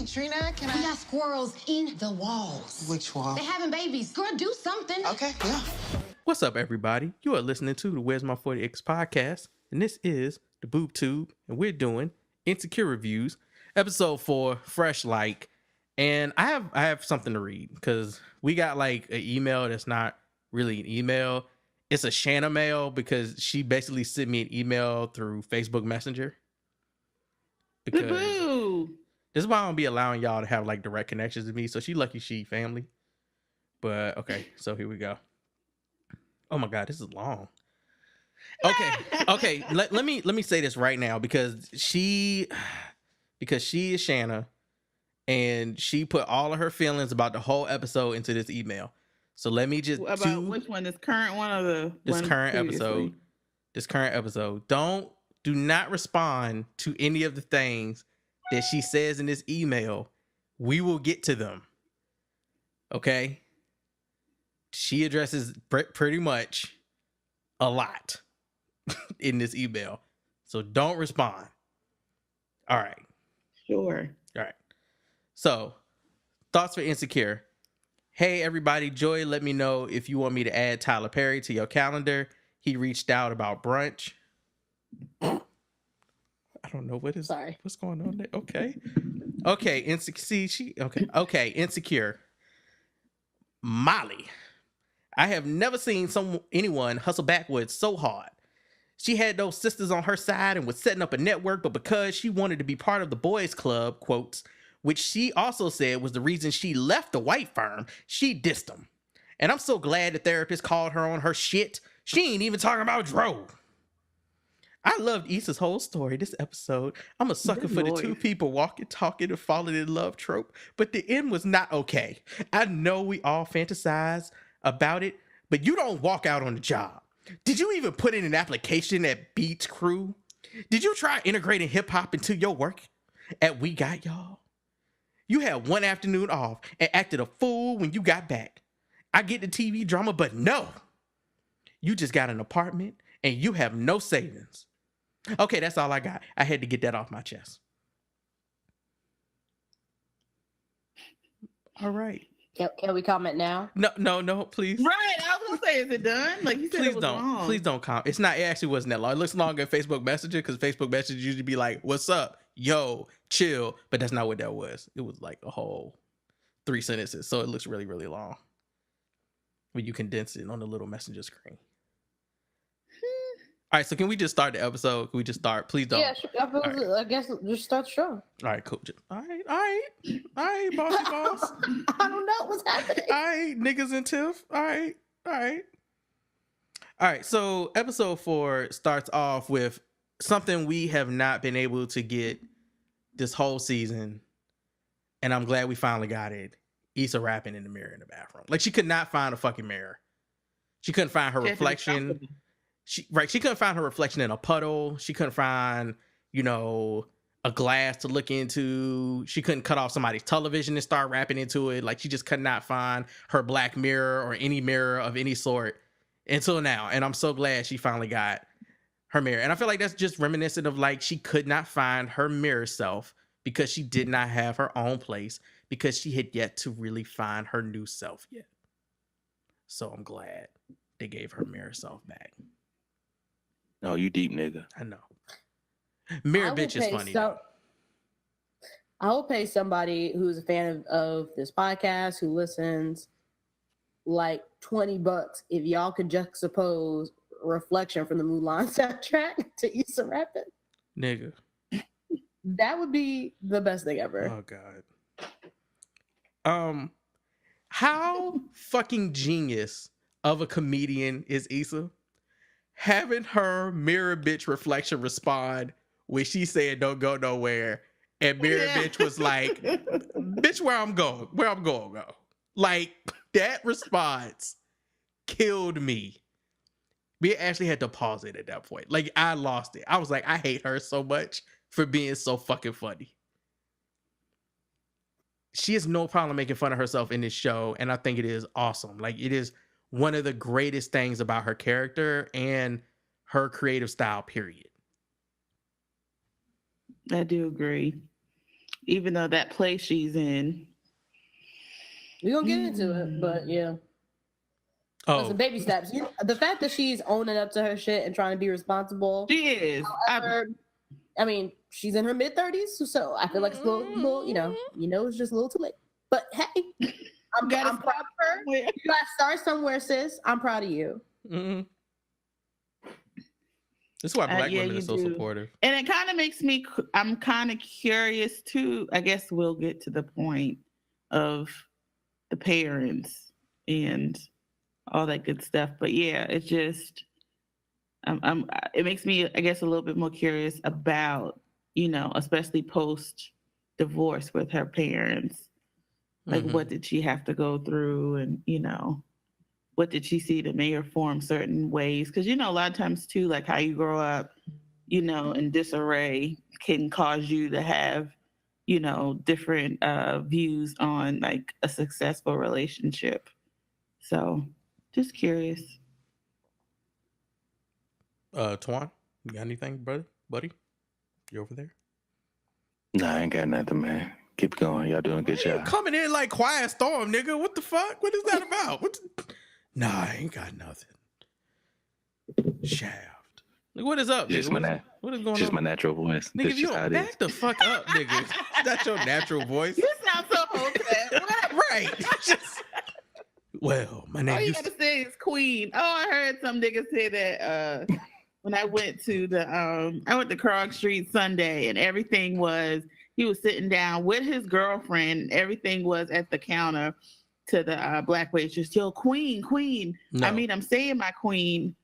Trina, can I? We got squirrels in the walls. Which wall? They having babies. Girl, do something. Okay, yeah. What's up, everybody? You are listening to the Where's My 40X podcast, and this is the Boob Tube, and we're doing Insecure Reviews, episode 4, Fresh Like. And I have something to read because we got like an email that's not really an email. It's a Shanna mail because she basically sent me an email through Facebook Messenger. Because this is why I don't be allowing y'all to have like direct connections to me. So she lucky she family. But okay, so here we go. Oh my God, this is long. Okay. Let me say this right now because she is Shanna, and she put all of her feelings about the whole episode into this email. So let me just which one? This current one or this current episode? This current episode. Do not respond to any of the things that she says in this email. We will get to them. Okay. She addresses pretty much a lot in this email. So don't respond. All right. Sure. All right. So, thoughts for Insecure. Hey, everybody. Joy, let me know if you want me to add Tyler Perry to your calendar. He reached out about brunch. I don't know what's going on there. Okay. Insecure. Molly. I have never seen anyone hustle backwards so hard. She had those sisters on her side and was setting up a network, but because she wanted to be part of the boys club, quotes, which she also said was the reason she left the white firm, she dissed them. And I'm so glad the therapist called her on her shit. She ain't even talking about Dro. I loved Issa's whole story this episode. I'm a sucker for the two people walking, talking, and falling in love trope, but the end was not okay. I know we all fantasize about it, but you don't walk out on the job. Did you even put in an application at Beach Crew? Did you try integrating hip hop into your work at We Got Y'all? You had one afternoon off and acted a fool when you got back. I get the TV drama, but no. You just got an apartment and you have no savings. Okay, that's all I got. I had to get that off my chest. All right. Can we comment now? No, please. Right, I was gonna say, is it done? Like you said, please it was don't. long. Please don't comment. It actually wasn't that long. It looks longer in Facebook Messenger because Facebook Messenger usually be like, "What's up, yo, chill," but that's not what that was. It was like a whole 3 sentences, so it looks really, really long when you condense it on the little messenger screen. All right, so can we just start the episode? Can we just start? Please don't. Yeah, sure. I guess just start the show. All right, cool. All right, bossy boss. I don't know what's happening. All right, niggas and Tiff. All right. So episode 4 starts off with something we have not been able to get this whole season, and I'm glad we finally got it. Issa rapping in the mirror in the bathroom. Like, she could not find a fucking mirror. She couldn't find her reflection. She couldn't find her reflection in a puddle. She couldn't find, a glass to look into. She couldn't cut off somebody's television and start rapping into it. Like, she just could not find her black mirror or any mirror of any sort until now. And I'm so glad she finally got her mirror. And I feel like that's just reminiscent of, like, she could not find her mirror self because she did not have her own place, because she had yet to really find her new self yet. So I'm glad they gave her mirror self back. No, you deep, nigga. I know. Mirror bitch is funny. I will pay somebody who's a fan of this podcast, who listens, like $20 if y'all could juxtapose Reflection from the Mulan soundtrack to Issa rapping. Nigga. That would be the best thing ever. Oh God. How fucking genius of a comedian is Issa? Having her mirror bitch Reflection respond when she said don't go nowhere, and mirror bitch was like, bitch, where I'm going go. Like, that response killed me. We actually had to pause it at that point. Like, I lost it. I was like, I hate her so much for being so fucking funny. She has no problem making fun of herself in this show, and I think it is awesome. Like, it is one of the greatest things about her character and her creative style, period. I do agree. even though that place she's in. We're gonna get into it, but yeah. Oh, Listen, baby steps. The fact that she's owning up to her shit and trying to be responsible. She is. However, I mean, she's in her mid-30s, so I feel like it's a little, it's just a little too late. But hey, I'm proud of her. You gotta start somewhere, sis. I'm proud of you. mm-hmm. That's why black women are so supportive. And it kind of makes me, I'm kind of curious too. I guess we'll get to the point of the parents and all that good stuff. But yeah, it's just, it makes me, I guess, a little bit more curious about, especially post divorce with her parents. Like, what did she have to go through? And, what did she see that made her form certain ways? Because, a lot of times too, like how you grow up, in disarray can cause you to have, different views on like a successful relationship. So just curious. Twan, you got anything, buddy? You over there? Nah, I ain't got nothing, man. Keep going. Y'all doing a good job. Coming in like quiet storm, nigga. What the fuck? What is that about? Nah, I ain't got nothing. Shaft. Like, what is up, nigga? What is going on? Just my natural voice. Nigga, if you don't back the fuck up, nigga. That's your natural voice. You sound so hotel. Right. Well, my name all you gotta say is Queen. Oh, I heard some niggas say that when I went to Krog Street Sunday, and everything was, he was sitting down with his girlfriend, and everything was at the counter to the black waitress. Yo, Queen. No. I mean, I'm saying my queen.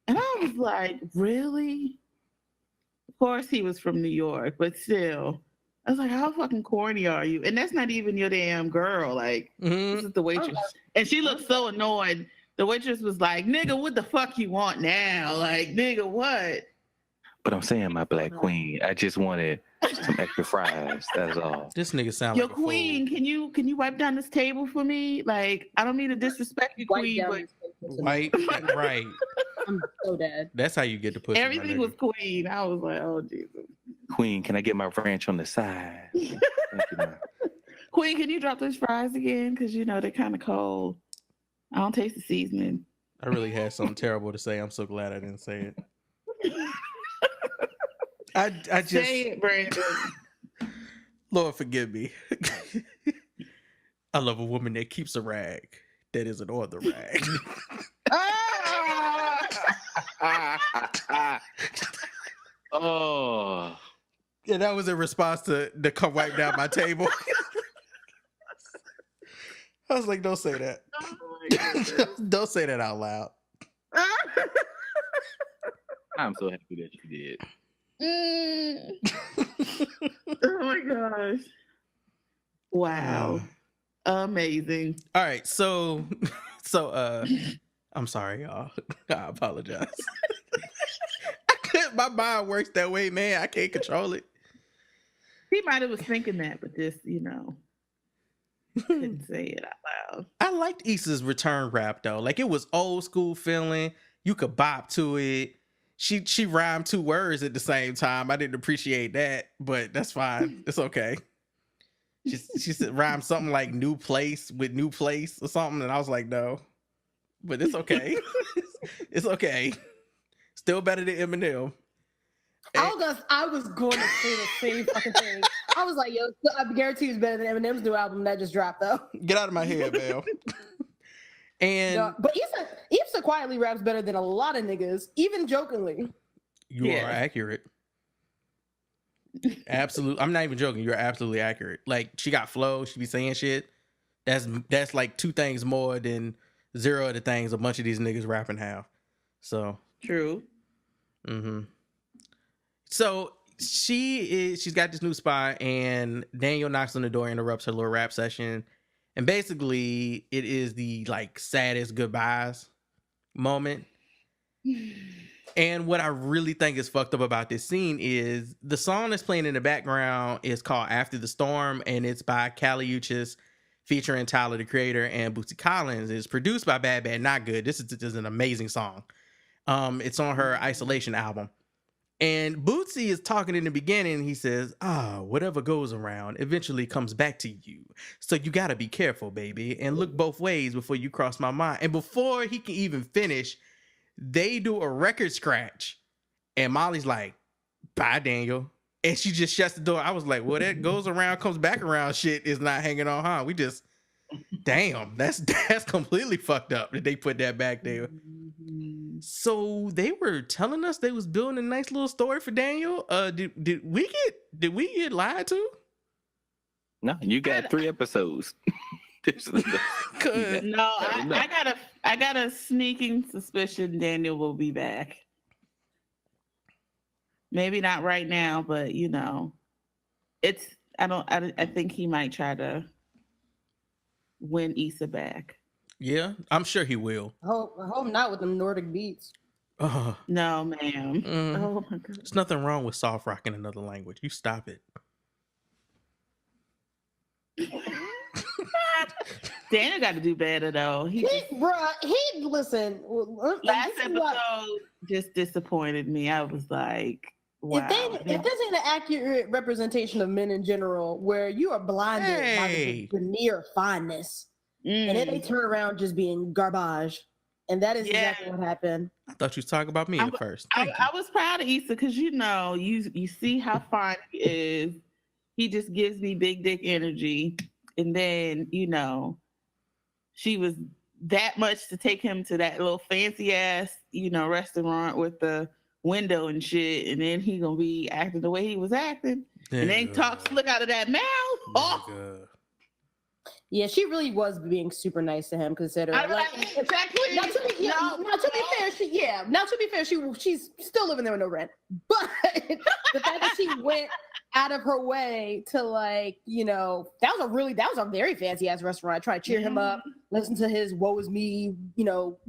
And I was like, really? Of course he was from New York, but still. I was like, how fucking corny are you? And that's not even your damn girl. Like, this is the waitress. And she looked so annoyed. The waitress was like, nigga, what the fuck you want now? Like, nigga, what? But I'm saying my black queen. I just wanted some extra fries. That's all. This nigga sound Your like queen, can you wipe down this table for me? Like, I don't mean to disrespect you, queen, but right. I'm so dead. That's how you get the pussy. Everything was queen. I was like, oh Jesus. Queen, can I get my ranch on the side? Thank you, man. Queen, can you drop those fries again? Because they're kind of cold. I don't taste the seasoning. I really had something terrible to say. I'm so glad I didn't say it. I just say it, Brandon. Lord forgive me. I love a woman that keeps a rag that isn't on the rag. Oh. Yeah, that was in response to come wipe down my table. I was like, don't say that. Oh don't say that out loud. I'm so happy that you did. Oh my gosh. Wow. Amazing. All right, so I'm sorry, y'all. I apologize. My mind works that way, man. I can't control it. He might have was thinking that, but just, couldn't say it out loud. I liked Issa's return rap though. Like, it was old school feeling. You could bop to it. She rhymed 2 words at the same time. I didn't appreciate that, but that's fine. It's okay. She said rhymed something like new place with new place or something, and I was like, no. But it's okay. It's okay. Still better than Eminem. I was going to say the same fucking thing. I was like, yo, I guarantee it's better than Eminem's new album that just dropped, though. Get out of my head, Belle. And but Issa quietly raps better than a lot of niggas, even jokingly. You are accurate. Absolutely. I'm not even joking. You're absolutely accurate. Like, she got flow. She be saying shit. That's like 2 things more than 0 of the things a bunch of these niggas rapping have. So true. Mm-hmm. So she's got this new spot, and Daniel knocks on the door, interrupts her little rap session, and basically it is the like saddest goodbyes moment. And what I really think is fucked up about this scene is the song that's playing in the background is called After the Storm, and it's by Kali Uchis featuring Tyler, the Creator, and Bootsy Collins. It's produced by Bad Bad Not Good. This is an amazing song. It's on her Isolation album. And Bootsy is talking in the beginning. He says, whatever goes around eventually comes back to you. So you got to be careful, baby, and look both ways before you cross my mind. And before he can even finish, they do a record scratch. And Molly's like, bye, Daniel. And she just shuts the door. I was like, well, that goes around, comes back around shit is not hanging on, huh? We just, damn, that's completely fucked up that they put that back there. So they were telling us they was building a nice little story for Daniel. Did we get lied to? No, you got 3 episodes. No, I got a sneaking suspicion Daniel will be back. Maybe not right now, but you know, I think he might try to win Issa back. Yeah, I'm sure he will. I hope not with them Nordic beats. No, ma'am. Oh my God. There's nothing wrong with soft rock in another language. You stop it. Daniel got to do better though. Listen. Last episode just disappointed me. I was like, wow. If this ain't an accurate representation of men in general, where you are blinded by the veneer fineness, and then they turn around just being garbage, and that is exactly what happened. I thought you was talking about me at first. I was proud of Issa because you see how fine he is. He just gives me big dick energy, and then she was that much to take him to that little fancy ass restaurant with the window and shit, and then he gonna be acting the way he was acting, and then talk slick out of that mouth. Oh. Yeah, she really was being super nice to him, considering. Exactly. Now to be fair, she's still living there with no rent. But the fact that she went out of her way to that was a very fancy ass restaurant. Try to cheer him up, listen to his "woe is me,"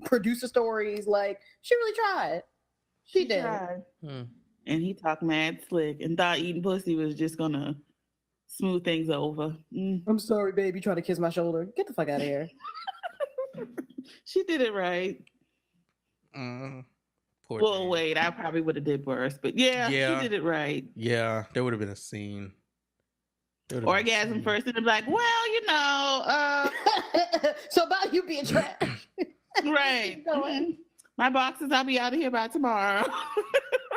producer stories. Like she really tried. She did. Tried. And he talked mad slick and thought eating pussy was just gonna smooth things over. I'm sorry, baby. Trying to kiss my shoulder. Get the fuck out of here. She did it right. Wait, I probably would have did worse, but yeah, she did it right. Yeah, there would have been a scene. Orgasm first, and they're like, well, so about you being trash. Right. My boxes, I'll be out of here by tomorrow.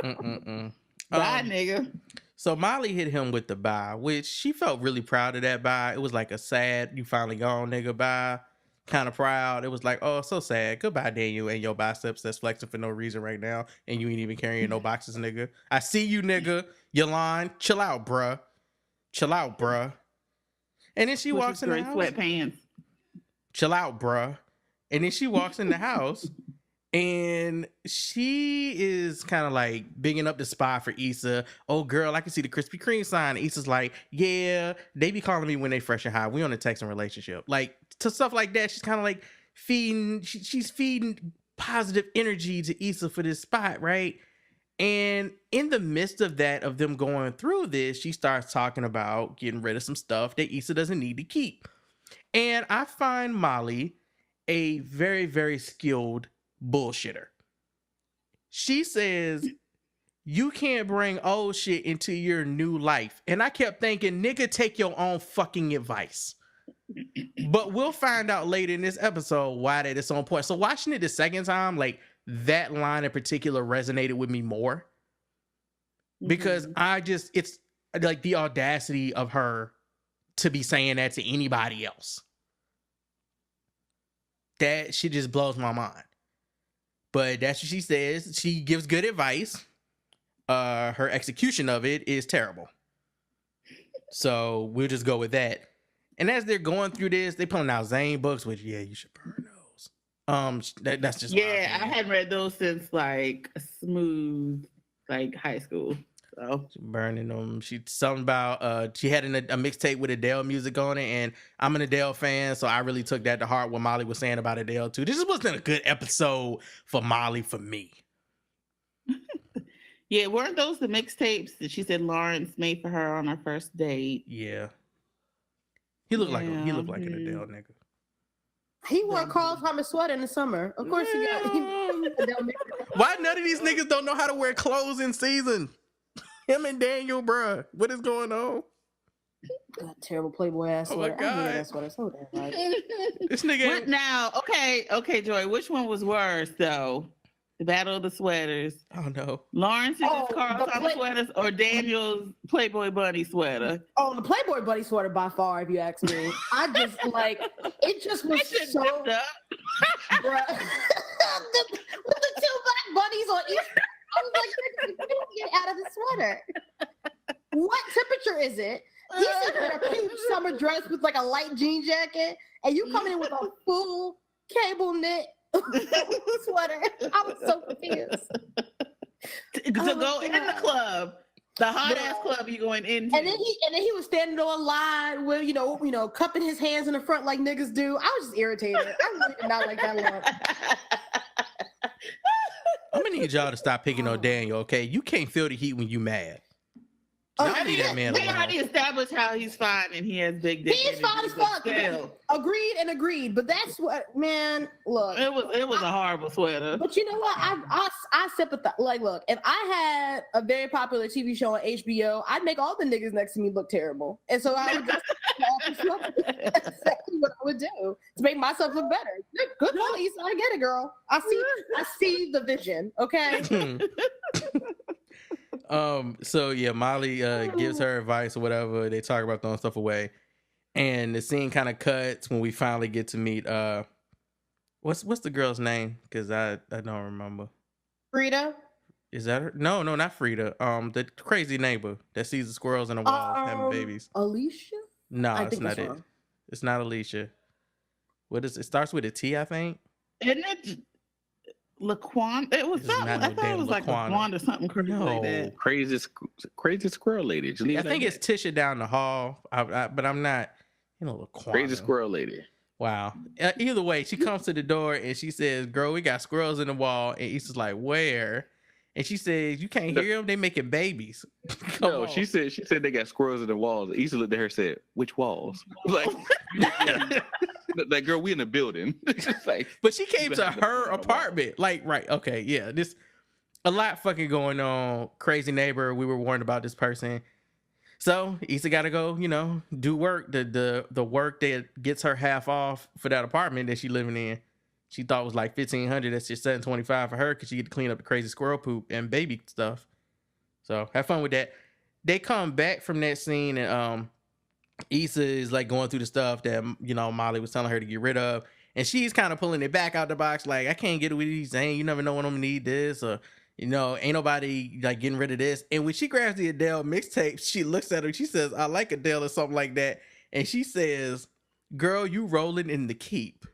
Bye, nigga. So Molly hit him with the bye, which she felt really proud of that bye. It was like a sad, you finally gone, nigga, bye. Kind of proud. It was like, oh, so sad. Goodbye, Daniel, and your biceps that's flexing for no reason right now, and you ain't even carrying no boxes, nigga. I see you, nigga. Your line. Chill out, bruh. And then she walks in the house. Sweatpants. Chill out, bruh. And then she walks in the house. And she is kind of like bigging up the spot for Issa. Oh, girl, I can see the Krispy Kreme sign. Issa's like, yeah, they be calling me when they fresh and high. We on a texting relationship. Like, to stuff like that, she's kind of like she's feeding positive energy to Issa for this spot, right? And in the midst of that, of them going through this, she starts talking about getting rid of some stuff that Issa doesn't need to keep. And I find Molly a very, very skilled bullshitter. She says, you can't bring old shit into your new life. And I kept thinking, nigga, take your own fucking advice. But we'll find out later in this episode why that is on point. So watching it the second time, like that line in particular resonated with me more. Because it's like the audacity of her to be saying that to anybody else. That shit just blows my mind. But that's what she says. She gives good advice. Her execution of it is terrible. So we'll just go with that. And as they're going through this, they pulling out Zane books, which you should burn those. That's just I hadn't read those since like smooth like high school. So burning them. She's something about she had a mixtape with Adele music on it, and I'm an Adele fan, so I really took that to heart what Molly was saying about Adele too. This wasn't a good episode for Molly for me. Yeah, weren't those the mixtapes that she said Lawrence made for her on her first date? Yeah. He looked like an Adele nigga. He wore a Carl Thomas sweater in the summer. Of course, he got. Why none of these niggas don't know how to wear clothes in season? Him and Daniel, bruh. What is going on? God, terrible Playboy ass Oh my sweater. I hate God. that sweater so damn much. This nigga. What now? Okay, Joy. Which one was worse though? The Battle of the Sweaters. Oh no. Lawrence's Carl Thomas sweaters or Daniel's Playboy Bunny sweater? Oh, the Playboy Buddy sweater by far, if you ask me. I just like it. Just was so. Bruh. with the two black bunnies on each. I was like, get out of the sweater. What temperature is it? He's in a pink summer dress with like a light jean jacket, and you coming in with a full cable knit sweater. I was so confused. To go in the club, the hot ass club you going into. And then he was standing on line with you know cupping his hands in the front like niggas do. I was just irritated. I really did not like that look. I'm gonna need y'all to stop picking on Daniel, okay? You can't feel the heat when you mad. Y'all leave that man We alone. already established how he's fine and he has big dick. He's fine as fuck. Agreed. But that's what, man. Look, it was a horrible sweater. But you know what? I sympathize. Like, look, if I had a very popular TV show on HBO, I'd make all the niggas next to me look terrible, and so I would just that's exactly what I would do to make myself look better. Good point, Issa. I get it, girl. I see the vision. Okay. So yeah, Molly gives her advice or whatever. They talk about throwing stuff away, and the scene kind of cuts when we finally get to meet what's the girl's name? Because I don't remember. Frida. Is that her? No, not Frida. The crazy neighbor that sees the squirrels in the walls having babies. Alicia. No, it's not it. It's not Alicia. What is it? Starts with a T, I think. Isn't it? Laquan, it was something. I thought it was like Laquan or something crazy like that. Crazy squirrel lady. I think it's Tisha down the hall, but I'm not. Laquan. Crazy squirrel lady. Wow. Either way, she comes to the door and she says, "Girl, we got squirrels in the wall." And Issa's like, "Where?" And she says, "You can't hear them. They making babies." No, she said they got squirrels in the walls. Issa looked at her and said, "Which walls?" Like, like, girl, we in the building. Like, but she came to her apartment. Like, right, okay, yeah. This a lot fucking going on. Crazy neighbor. We were warned about this person. So Issa got to go, do work. The work that gets her half off for that apartment that she living in. She thought was like $1,500. That's just $725 for her because she get to clean up the crazy squirrel poop and baby stuff. So have fun with that. They come back from that scene and Issa is like going through the stuff that Molly was telling her to get rid of, and she's kind of pulling it back out the box like, I can't get it with these things. You never know when I'm gonna need this, or ain't nobody like getting rid of this. And when she grabs the Adele mixtape, she looks at her. She says, "I like Adele" or something like that, and she says, "Girl, you rolling in the keep."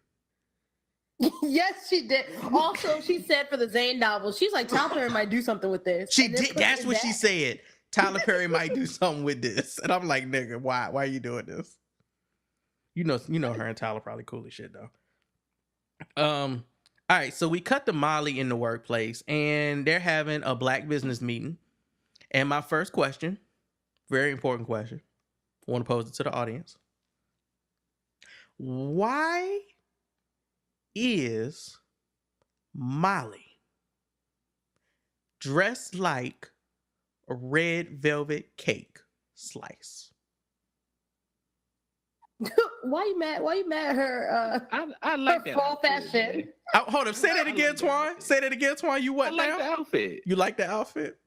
Yes, she did. Also, she said for the Zayn novel, she's like, Tyler Perry might do something with this. She did. That's what she said. Tyler Perry might do something with this. And I'm like, nigga, why? Why are you doing this? You know her and Tyler probably cool as shit though. All right, so we cut to Molly in the workplace and they're having a black business meeting. And my first question, very important question, I want to pose it to the audience. Why is Molly dressed like a red velvet cake slice? Why you mad? Why you mad at her? I like her that fall outfit, fashion. Hold up, say that again, Twan. Say that again, Twan. You what I like now? the outfit. You like the outfit?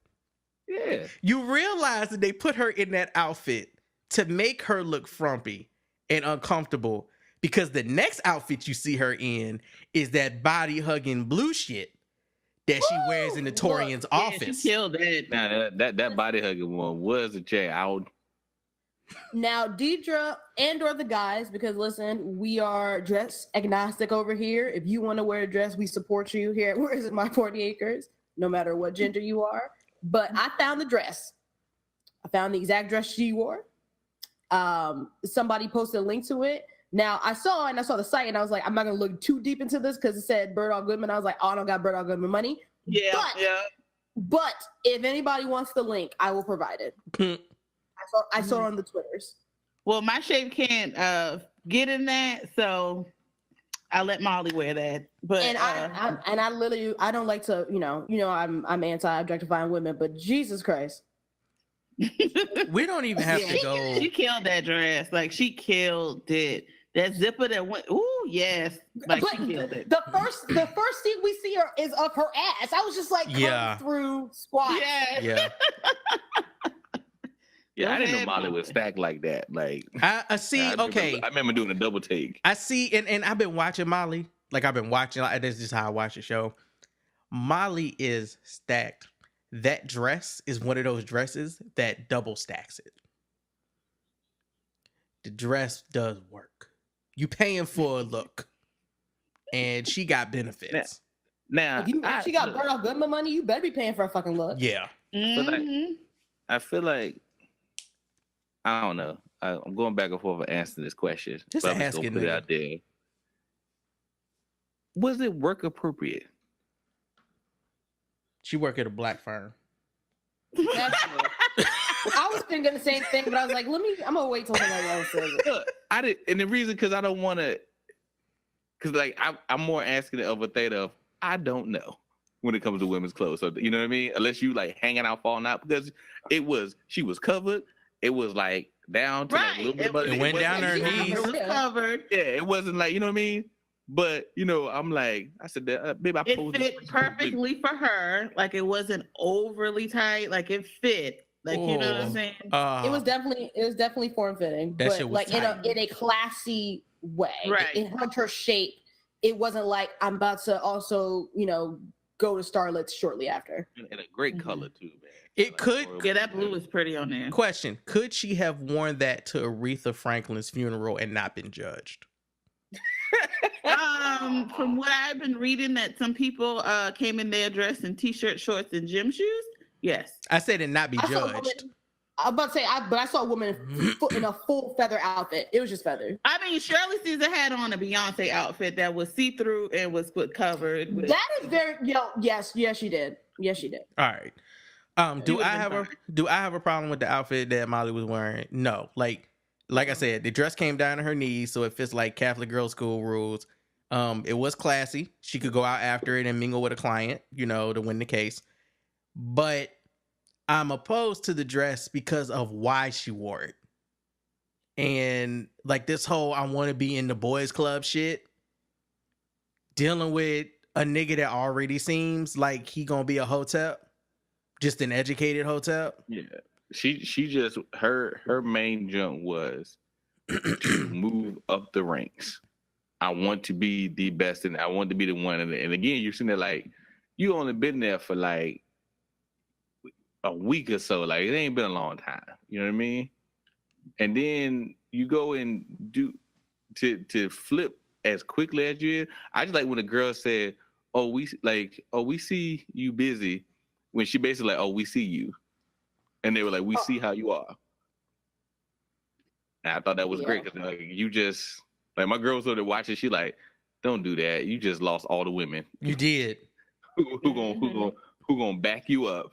Yeah. You realize that they put her in that outfit to make her look frumpy and uncomfortable, because the next outfit you see her in is that body hugging blue shit that she wears in the Torian's office. She killed it. Nah, that body hugging one was a J. Now, Deidre and or the guys, because listen, we are dress agnostic over here. If you want to wear a dress, we support you here at Where Is It My 40 Acres, no matter what gender you are. But I found the dress. I found the exact dress she wore. Somebody posted a link to it. Now, I saw the site, and I was like, I'm not going to look too deep into this because it said Birdall Goodman. I was like, oh, I don't got Birdall Goodman money. Yeah, But if anybody wants the link, I will provide it. I saw it on the Twitters. Well, my shape can't get in that, so I let Molly wear that. But And I literally I don't like to, I'm anti-objectifying women, but Jesus Christ. We don't even have to go. She killed that dress. Like she killed it. That zipper that went. Ooh, yes. Like But she killed it. the first scene we see her is of her ass. I was just like, Yeah. come through squat. Yes. Yeah. Yeah, I didn't know Molly was stacked like that. Like I see. Okay. I remember doing a double take. I see, and I've been watching Molly. Like I've been watching. Like, this is just how I watch the show. Molly is stacked. That dress is one of those dresses that double stacks it. The dress does work. You paying for a look, and she got benefits. Now, If she got burnt off Goodman money, you better be paying for a fucking look. Yeah. I feel like I don't know. I'm going back and forth and answering this question. Just but I'm ask gonna it, put it nigga. out there. Was it work appropriate? She work at a black firm. That's true. I was thinking the same thing, but I was like, I'm gonna wait till somebody else says it. Look, I did, and the reason because I don't want to, because like I'm more asking it of a theta of I don't know when it comes to women's clothes. So you know what I mean? Unless you like hanging out, falling out, because she was covered. It was like down to like a little bit. It went down her knees. It was covered. Yeah, it wasn't like, you know what I mean? But I'm like, I said that babe, I It posed fit perfectly for her. Like it wasn't overly tight. Like it fit. Like you know what I'm saying? It was definitely form fitting, That but shit was like tight. in a classy way. Right. It had her shape. It wasn't like I'm about to also, go to Starlet's shortly after. in a great color too, man. It could. Yeah, that blue was pretty on there. Question: could she have worn that to Aretha Franklin's funeral and not been judged? From what I've been reading, that some people came in there dressed in t-shirt, shorts, and gym shoes. Yes, I said and not be I saw a woman- judged. I'm about to say, but I saw a woman in a full feather outfit. It was just feather. I mean Shirley Caesar had on a Beyonce outfit that was see-through and was covered. With, That is very yes, she did. Yes, she did. All right. Do would've I been have a problem with the outfit that Molly was wearing? No. Like I said, the dress came down to her knees, so it fits like Catholic girls' school rules. It was classy. She could go out after it and mingle with a client, to win the case. But I'm opposed to the dress because of why she wore it. And like this whole I want to be in the boys club shit, dealing with a nigga that already seems like he gonna be a hotel, just an educated hotel. Yeah. She just her main jump was to move up the ranks. I want to be the best and I want to be the one. And again, you're sitting there like you only been there for like a week or so. Like it ain't been a long time. You know what I mean? And then you go and do to flip as quickly as you. I just like when a girl said, we see you busy, when she basically like, oh, we see you. And they were like, we see how you are. And I thought that was great because like you just like my girl started watching. She like, don't do that. You just lost all the women. You did. Who gonna back you up?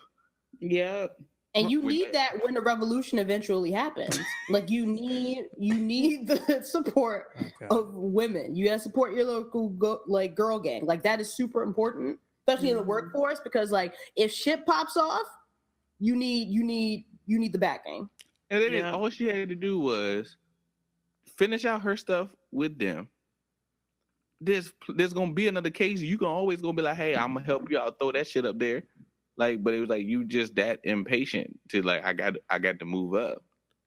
Yep. And you need that when the revolution eventually happens. Like you need the support of women. You gotta support your local girl gang. Like that is super important, especially in the workforce, because like if shit pops off, you need the backing. And then all she had to do was finish out her stuff with them. There's gonna be another case. You can always gonna be like, hey, I'm gonna help you out, throw that shit up there. Like, but it was like you just that impatient to like I got to move up.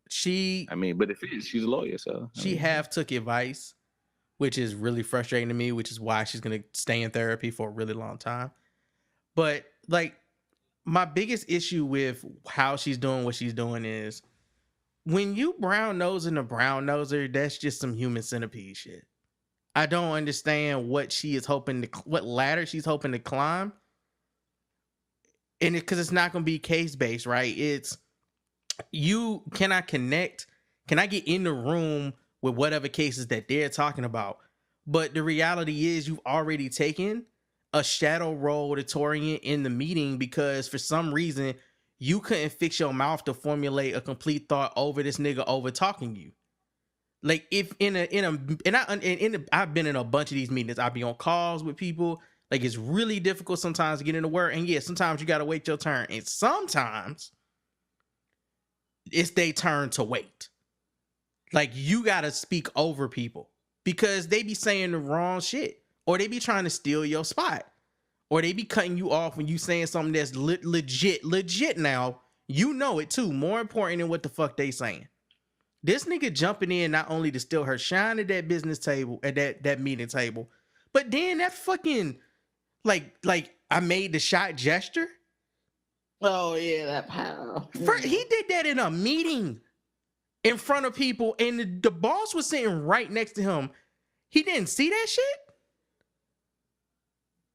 But if she's a lawyer, so she have took advice, which is really frustrating to me, which is why she's gonna stay in therapy for a really long time. But like my biggest issue with how she's doing what she's doing is when you brown nosing a brown noser, that's just some human centipede shit. I don't understand what what ladder she's hoping to climb. And because it's not going to be case based, right? It's can I connect? Can I get in the room with whatever cases that they're talking about? But the reality is you've already taken a shadow role to Torian in the meeting because for some reason you couldn't fix your mouth to formulate a complete thought over this nigga over talking you. Like if I've been in a bunch of these meetings. I'll be on calls with people. Like it's really difficult sometimes to get into work. And yeah, sometimes you gotta wait your turn. And sometimes it's their turn to wait. Like you gotta speak over people because they be saying the wrong shit, or they be trying to steal your spot, or they be cutting you off when you saying something that's legit. Now you know it too. More important than what the fuck they saying. This nigga jumping in not only to steal her shine at that business table, at that meeting table, but then that fucking like I made the shot gesture. Oh yeah, that power. He did that in a meeting in front of people, and the boss was sitting right next to him. He didn't see that shit.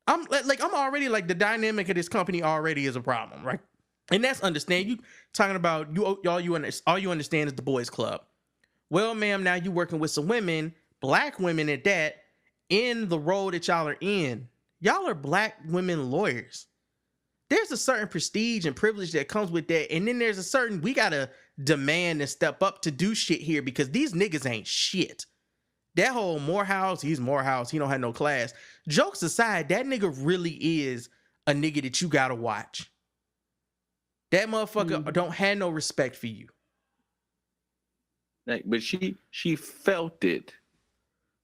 I'm already like the dynamic of this company already is a problem, right? And that's understand. You talking about all you understand is the boys club. Well, ma'am, now you working with some women, black women at that, in the role that y'all are in. Y'all are black women lawyers. There's a certain prestige and privilege that comes with that. And then there's a certain, we gotta demand and step up to do shit here because these niggas ain't shit. That whole Morehouse, he's Morehouse, he don't have no class. Jokes aside, that nigga really is a nigga that you gotta watch. That motherfucker don't have no respect for you. Like, but she felt it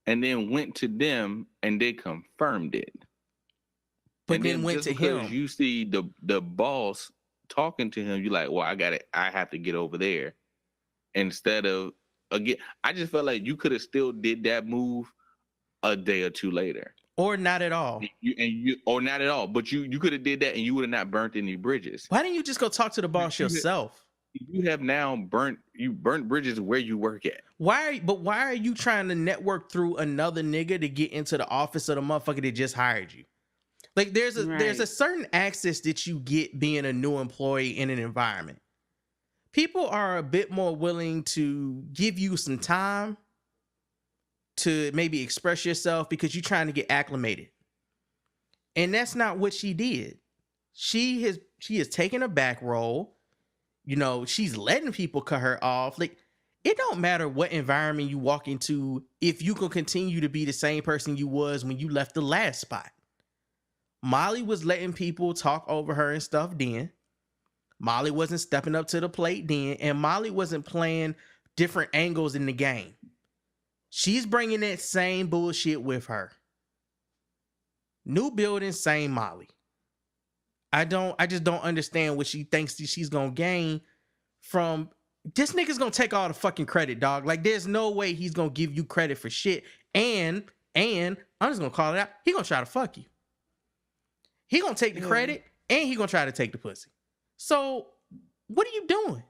and then went to them and they confirmed it. But and then went to him. You see the boss talking to him, you're like, well, I have to get over there. Instead of, again, I just felt like you could have still did that move a day or two later. Or not at all. Or not at all. But you could have did that and you would have not burnt any bridges. Why didn't you just go talk to the boss yourself? You have now burnt bridges where you work at. Why are you trying to network through another nigga to get into the office of the motherfucker that just hired you? Like there's a certain access that you get being a new employee in an environment. People are a bit more willing to give you some time to maybe express yourself because you're trying to get acclimated. And that's not what she did. She has taken a back role. You know, she's letting people cut her off. Like, it don't matter what environment you walk into if you can continue to be the same person you was when you left the last spot. Molly was letting people talk over her and stuff then. Molly wasn't stepping up to the plate then. And Molly wasn't playing different angles in the game. She's bringing that same bullshit with her. New building, same Molly. I just don't understand what she thinks that she's gonna gain from this. Nigga's gonna take all the fucking credit, dog. Like there's no way he's gonna give you credit for shit. And I'm just gonna call it out. He gonna try to fuck you. He gonna take the credit and he gonna try to take the pussy. So what are you doing?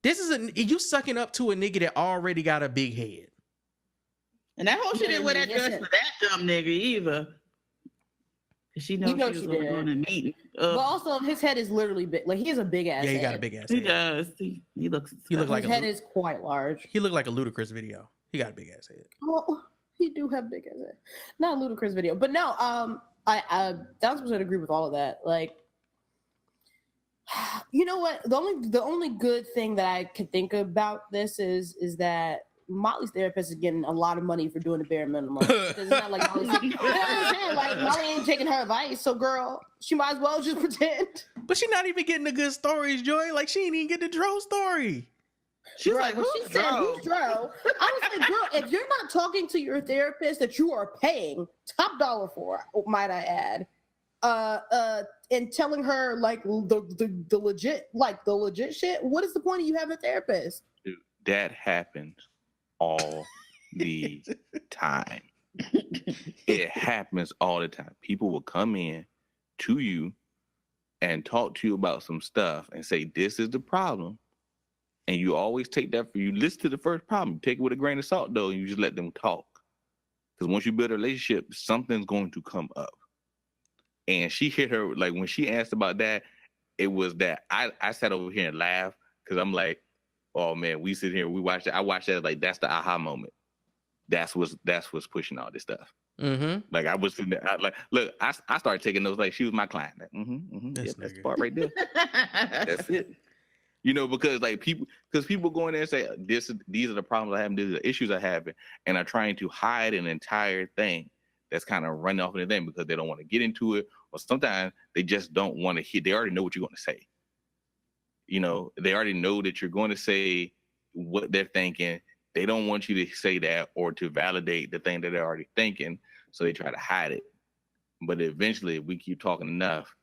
This is you sucking up to a nigga that already got a big head. And that whole shit didn't wear that dress for that dumb nigga either. She knows she was going to meet. But also, his head is literally big. Like he has a big ass. Yeah, he head. got a big ass. He does. He looks. He look like his head is quite large. He looked like a Ludacris video. He got a big ass head. Well, he do have big ass head. Not a Ludacris video, but no. I 1,000% agree with all of that. Like, you know what? The only good thing that I could think about this is that Molly's therapist is getting a lot of money for doing the bare minimum. It's not like Molly's, you know what I'm saying? Like Molly ain't taking her advice, so girl, she might as well just pretend. But she's not even getting the good stories, Joy. Like she ain't even get the Dro story. She's like, when she said, "Who's Dro?" I was like, girl, if you're not talking to your therapist that you are paying top dollar for, might I add, and telling her like the legit shit, what is the point of you having a therapist? Dude, that happens all the time. It happens all the time. People will come in to you and talk to you about some stuff and say, this is the problem. And you always take that you listen to the first problem, you take it with a grain of salt though, and you just let them talk. Because once you build a relationship, something's going to come up. And she hit her, like when she asked about that, it was that I sat over here and laughed because I'm like, oh man, we sit here, we watch that. I watched that like that's the aha moment. That's what's pushing all this stuff. Mm-hmm. Like I was sitting there, look, I started taking those like she was my client. Like, that's the part right there. That's it. You know, because like people go in there and say these are the problems I have, these are the issues I have, and are trying to hide an entire thing that's kind of running off in the thing because they don't want to get into it, or sometimes they just don't want to hear. They already know what you're going to say. You know, they already know that you're going to say what they're thinking. They don't want you to say that or to validate the thing that they're already thinking, so they try to hide it. But eventually, if we keep talking enough,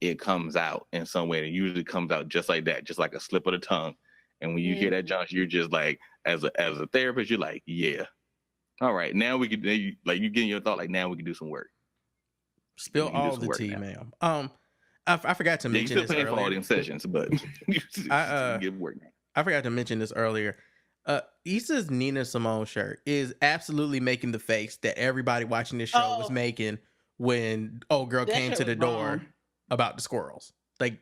it comes out in some way. And it usually comes out just like that, just like a slip of the tongue. And when you hear that, Josh, you're just like, as a therapist, you're like, yeah, all right, now we can, you getting your thought, like, now we can do some work. Spill all the tea, ma'am. I forgot to mention this earlier. You still pay for all them sessions, but give work now. I forgot to mention this earlier. Issa's Nina Simone shirt is absolutely making the face that everybody watching this show was making when old girl came to the door about the squirrels. Like,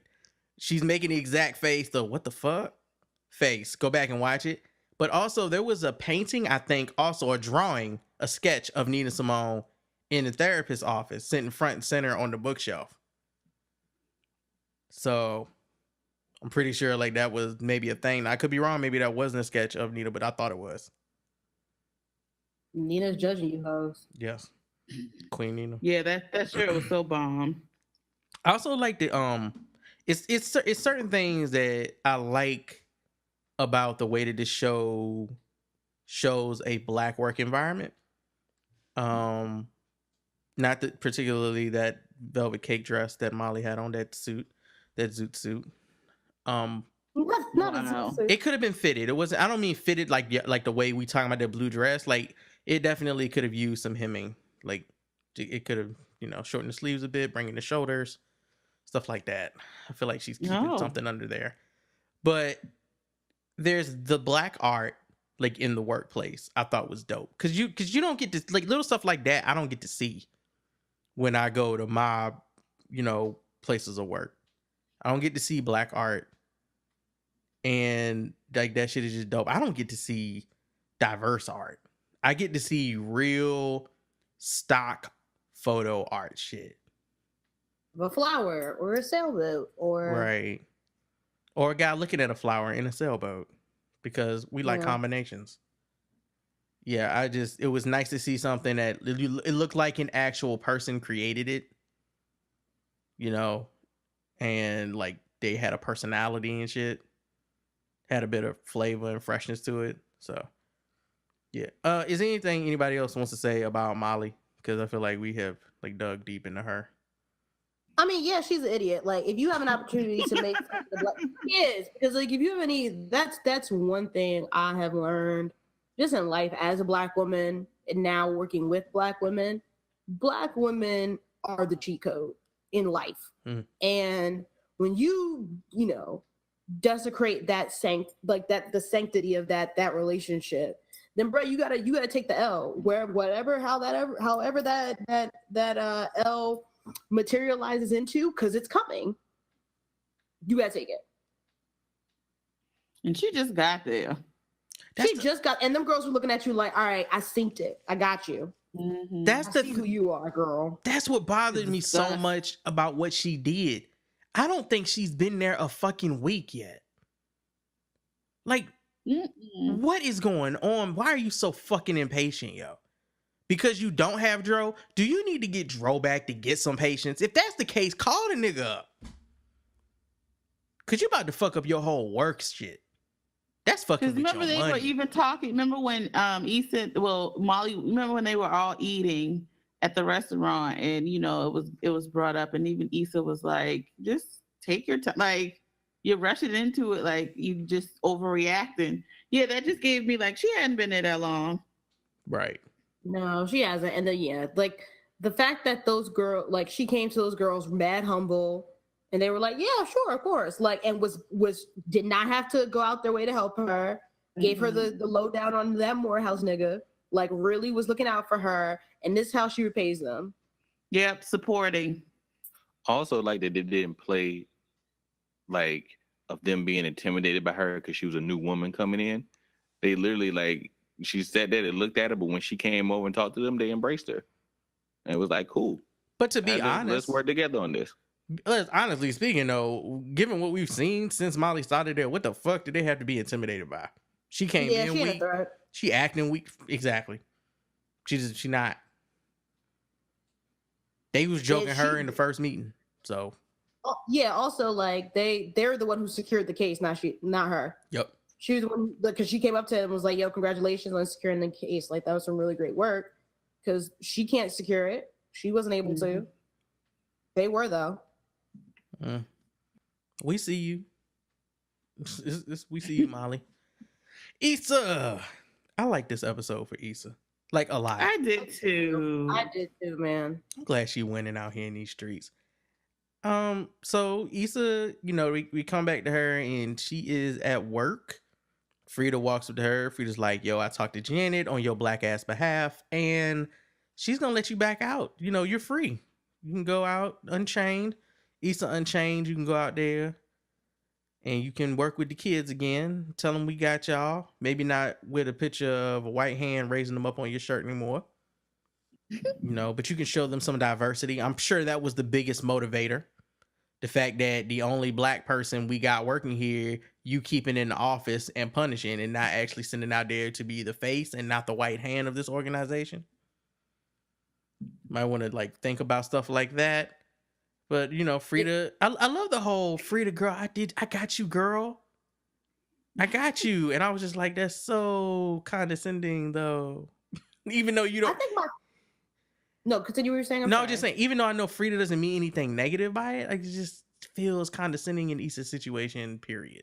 she's making the exact face, the what the fuck face. Go back and watch it. But also, there was a painting, I think, also a drawing, a sketch of Nina Simone in the therapist's office, sitting front and center on the bookshelf. So I'm pretty sure like that was maybe a thing. I could be wrong. Maybe that wasn't a sketch of Nina, but I thought it was. Nina's judging you, hoes. Yes. Queen Nina. Yeah, that shirt was so bomb. I also like the it's certain things that I like about the way that this show shows a Black work environment. Not that particularly that velvet cake dress that Molly had on, that zoot suit. Not Wow. It could have been fitted. It wasn't. I don't mean fitted like the way we talking about that blue dress. Like, it definitely could have used some hemming. Like, it could have, shortened the sleeves a bit, bringing the shoulders, stuff like that. I feel like she's keeping something under there. But there's the Black art, like, in the workplace, I thought was dope. Cause you don't get to, like, little stuff like that I don't get to see when I go to my, places of work. I don't get to see Black art. And like, that shit is just dope. I don't get to see diverse art. I get to see real stock photo art shit. A flower or a sailboat or right. Or a guy looking at a flower in a sailboat, because we like combinations. Yeah, it was nice to see something that it looked like an actual person created it, and like they had a personality and shit, had a bit of flavor and freshness to it. So yeah. Is there anything anybody else wants to say about Molly? Because I feel like we have like dug deep into her. I mean, yeah, she's an idiot. Like, if you have an opportunity to make she is, because like if you have any, that's one thing I have learned just in life as a Black woman and now working with Black women. Black women are the cheat code in life. And when you desecrate that the sanctity of that relationship, then bro, you gotta take the L, however that L materializes into, because it's coming. You gotta take it. And she just got there. And them girls were looking at you like, all right, I synced it. I got you. Mm-hmm. I see who you are, girl. That's what bothered me so much about what she did. I don't think she's been there a fucking week yet. Like, what is going on? Why are you so fucking impatient, yo? Because you don't have Dro? Do you need to get Dro back to get some patience? If that's the case, call the nigga up. Cause you about to fuck up your whole work shit. That's fucking with remember your they money. were even talking. Remember when Molly, remember when they were all eating at the restaurant, and it was brought up, and even Issa was like, just take your time. Like, you're rushing into it, like you just overreacting. Yeah, that just gave me like she hadn't been there that long. Right. No, she hasn't. And then like the fact that those girls, like she came to those girls mad humble, and they were like, yeah, sure, of course. Like, and did not have to go out their way to help her. Gave her the lowdown on that Morehouse nigga. Like, really was looking out for her, and this is how she repays them. Yep, supporting. Also, like, they didn't play like of them being intimidated by her because she was a new woman coming in. They literally, like, she said that, it looked at her, but when she came over and talked to them, they embraced her. And it was like, cool. But to be honest, let's work together on this. Honestly speaking, though, given what we've seen since Molly started there, what the fuck did they have to be intimidated by? She came Yeah, in she ain't a weak. threat. She acting weak. Exactly. She not. They was joking her in the first meeting. So. Oh, yeah. Also, like they're the one who secured the case, not her. Yep. She was the one because she came up to him and was like, "Yo, congratulations on securing the case. Like that was some really great work." Because she can't secure it. She wasn't able to. They were though. We see you. We see you, Molly. Issa. I like this episode for Issa. Like a lot. I did too. I did too, man. I'm glad she winning out here in these streets. So Issa, we come back to her and she is at work. Frida walks up to her. Frida's like, yo, I talked to Janet on your black ass behalf, and she's gonna let you back out. You're free. You can go out unchained. Issa unchained. You can go out there and you can work with the kids again. Tell them we got y'all. Maybe not with a picture of a white hand raising them up on your shirt anymore. But you can show them some diversity. I'm sure that was the biggest motivator. The fact that the only black person we got working here, you keeping in the office and punishing and not actually sending out there to be the face and not the white hand of this organization. Might want to think about stuff like that. But Frida, I love the whole Frida girl. I got you, girl. I got you. And I was just like, that's so condescending though. Even though you don't. I think No, continue what you're saying. I'm just saying, even though I know Frida doesn't mean anything negative by it, it just feels condescending in Issa's situation, period.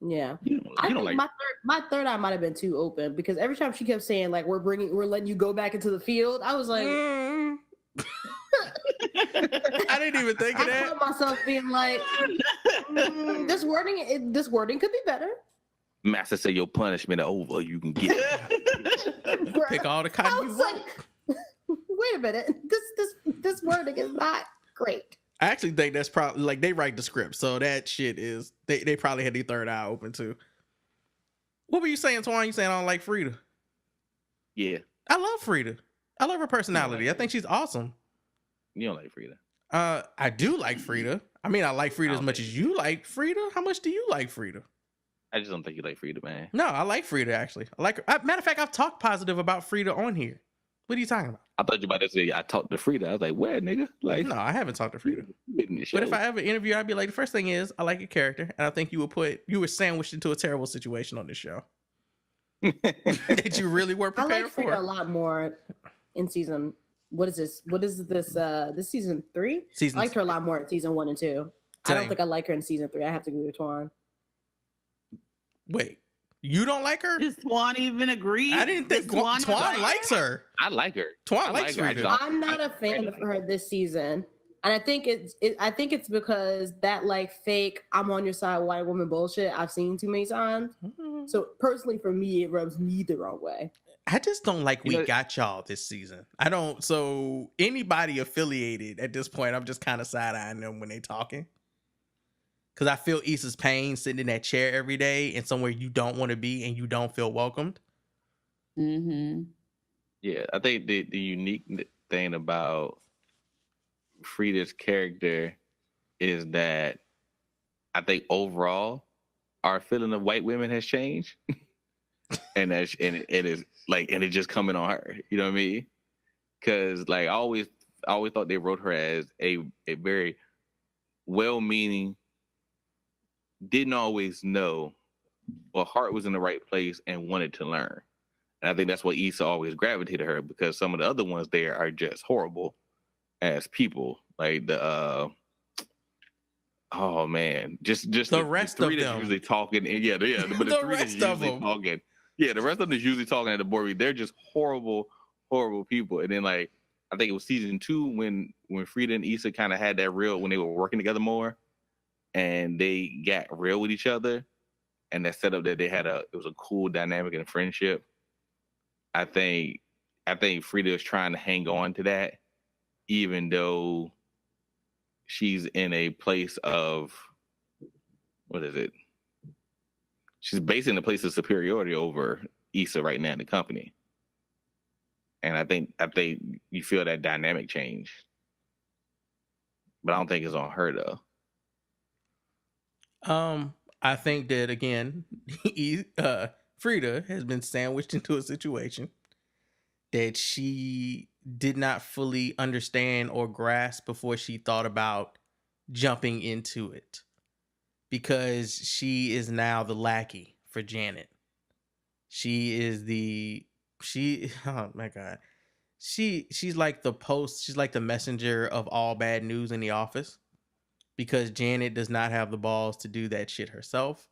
Yeah. I think like my third eye might have been too open because every time she kept saying we're letting you go back into the field, I was like I didn't even think of that. I found myself being like this wording could be better. Master say your punishment over, you can get it. Pick all the cotton you want. Wait a minute. This wording is not great. I actually think that's probably they write the script, so that shit is they probably had their third eye open too. What were you saying, Twan? You saying I don't like Frida? Yeah. I love Frida. I love her personality. I think she's awesome. You don't like Frida? I do like Frida. I mean, I like Frida as much as you like Frida. How much do you like Frida? I just don't think you like Frida, man. No, I like Frida, actually. I like her. Matter of fact, I've talked positive about Frida on here. What are you talking about? I thought you about to say I talked to Frida. I was like, where, nigga? No, I haven't talked to Frida. But if I ever interview, I'd be like, the first thing is, I like your character, and I think you were sandwiched into a terrible situation on this show. That you really were prepared I like Frida for. a lot more in season. What is this? This season 3? I liked her a lot more in season 1 and 2. Same. I don't think I like her in season 3. I have to agree with Twan. Wait, you don't like her? Does Twan even agree? I didn't think Twan likes her. I like her. Twan likes her. I'm not a fan of her this season, and I think it's because that fake "I'm on your side" white woman bullshit I've seen too many times. Mm-hmm. So personally, for me, it rubs me the wrong way. I just don't like we got y'all this season. I don't. So anybody affiliated at this point, I'm just kind of side-eyeing them when they talking. Because I feel Issa's pain sitting in that chair every day and somewhere you don't want to be and you don't feel welcomed. Mm-hmm. Yeah, I think the unique thing about Frida's character is that I think overall our feeling of white women has changed. and it is and it's just coming on her. You know what I mean? Because I always thought they wrote her as a very well-meaning, didn't always know, but heart was in the right place and wanted to learn. And I think that's why Issa always gravitated to her, because some of the other ones there are just horrible as people. Like the oh man, just the rest the three of that's them usually talking, and but the three that's usually talking. Yeah, the rest of them is usually talking at the board. They're just horrible people. And then I think it was season 2 when Frida and Issa kind of had that real, when they were working together more. And they got real with each other, and that set up that it was a cool dynamic and friendship. I think Frida is trying to hang on to that, even though she's in a place of, what is it? She's basing a place of superiority over Issa right now in the company. And I think you feel that dynamic change. But I don't think it's on her though. I think that again, Frida has been sandwiched into a situation that she did not fully understand or grasp before she thought about jumping into it, because she is now the lackey for Janet. Oh my god. She's like she's like the messenger of all bad news in the office, because Janet does not have the balls to do that shit herself.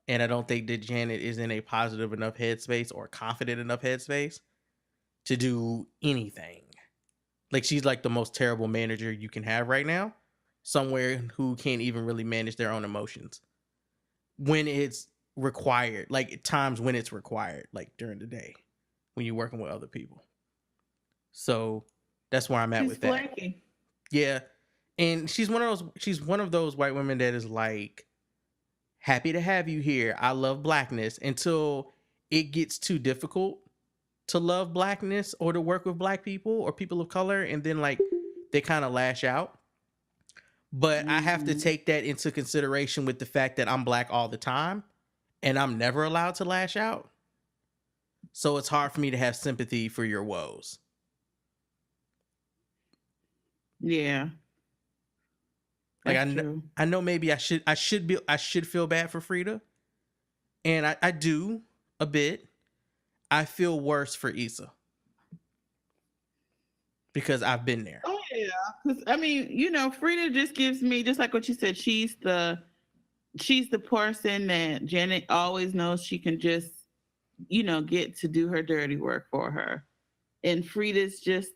And I don't think that Janet is in a positive enough headspace or confident enough headspace to do anything. Like, she's like the most terrible manager you can have right now. Somewhere who can't even really manage their own emotions when it's required, like at times when it's required, like during the day when you're working with other people. So that's where I'm at with that. Flaky. Yeah. And she's one of those white women that is like, happy to have you here. I love blackness, until it gets too difficult to love blackness or to work with black people or people of color. And then like they kind of lash out. But I have to take that into consideration with the fact that I'm black all the time and I'm never allowed to lash out. So it's hard for me to have sympathy for your woes. Yeah. Like That's I know maybe I should feel bad for Frida. And I do a bit. I feel worse for Issa, because I've been there. Oh yeah, because I mean, Frida just gives me, just like what you said. She's the person that Janet always knows she can just, get to do her dirty work for her. And Frida's just,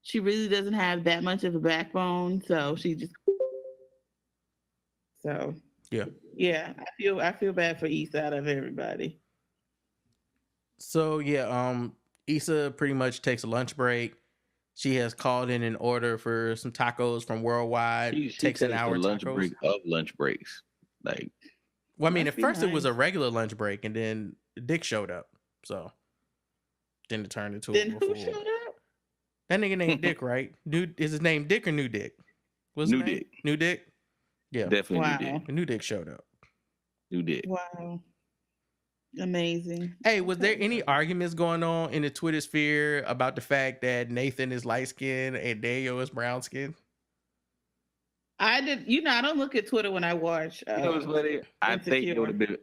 she really doesn't have that much of a backbone, so she just. So yeah, I feel bad for Issa out of everybody. So yeah, Issa pretty much takes a lunch break. She has called in an order for some tacos from Worldwide. She takes an hour lunch tacos. break of lunch breaks. Like, well, I mean, Must at be first it was a nice. regular lunch break, and then Dick showed up. So then it turned into Then a who full. showed up? That nigga named Dick, right? Dude, is his name Dick or New Dick? What's his New name? Dick. New Dick? Yeah. Definitely Wow. New Dick. New Dick showed up. New Dick. Wow. Amazing. Hey, was there Okay. any arguments going on in the Twitter sphere about the fact that Nathan is light skinned and Daniel is brown skinned? I did. I don't look at Twitter when I watch. You know what's funny? I think it Insecure. would have been.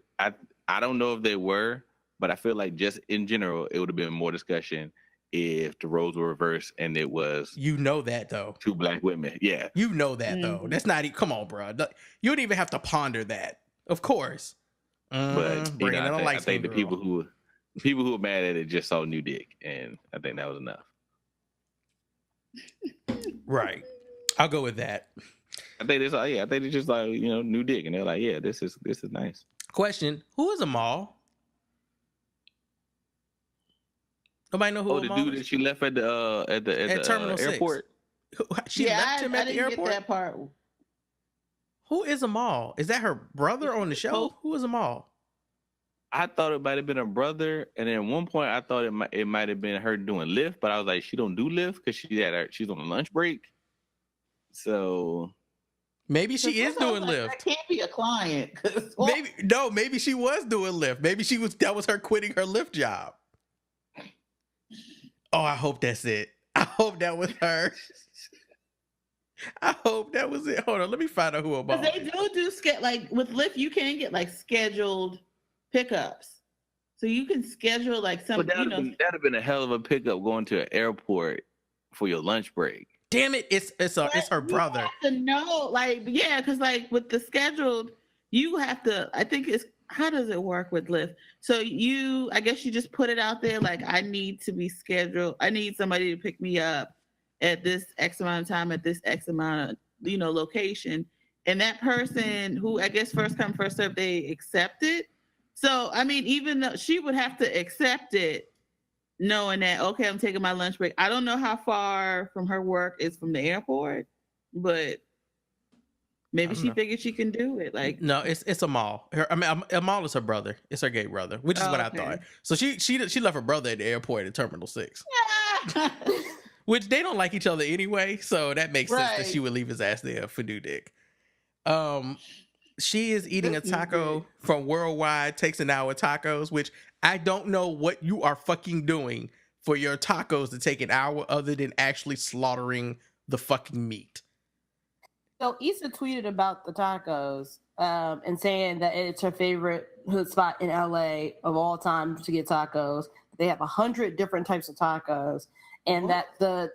I don't know if they were, but I feel like just in general, it would have been more discussion if the roles were reversed and it was You know that though. two black women. Yeah, You know that though. Mhm. That's not. Come on, bro. You don't even have to ponder that. Of course. but Bringing in a I light think skinned the girl. people who were mad at it just saw New Dick, and I think that was enough. Right. I'll go with that. I think it's I think it's just like New Dick, and they're like, yeah, this is nice. Question: who is Amal? Nobody know who Oh, the Amal dude is? that she left at the Terminal 6. airport. She left him I at the didn't airport. get that part. Who is Amal? Is that her brother on the show? Who is Amal? I thought it might have been her brother, and then at one point I thought it might have been her doing Lyft, but I was like, she don't do Lyft because she's on a lunch break. So Maybe she is doing Lyft. That can't be a client. Maybe she was doing Lyft. Maybe that was her quitting her Lyft job. Oh, I hope that's it. I hope that was her. I hope that was it. Hold on, let me find out who Amal Because is. they do like with Lyft, you can get like scheduled pickups, so you can schedule like some. But that'd have been a hell of a pickup going to an airport for your lunch break. Damn it! It's her brother. You have to know, because with the scheduled, you have to. I think it's how does it work with Lyft? So I guess you just put it out there like I need to be scheduled. I need somebody to pick me up at this X amount of time at this X amount of location, and that person who I guess first come first serve, they accept it. So I mean, even though she would have to accept it, knowing that okay, I'm taking my lunch break. I don't know how far from her work is from the airport, but maybe she figured she can do it. Like no, it's Amal. Amal is her brother. It's her gay brother, which is what I thought. So she left her brother at the airport at Terminal 6. Which they don't like each other anyway, so that makes sense that Right. she would leave his ass there for new dick. She is eating a This new taco dick. from Worldwide Takes an Hour Tacos, which I don't know what you are fucking doing for your tacos to take an hour other than actually slaughtering the fucking meat. So Issa tweeted about the tacos and saying that it's her favorite hood spot in LA of all time to get tacos. They have 100 different types of tacos, and that the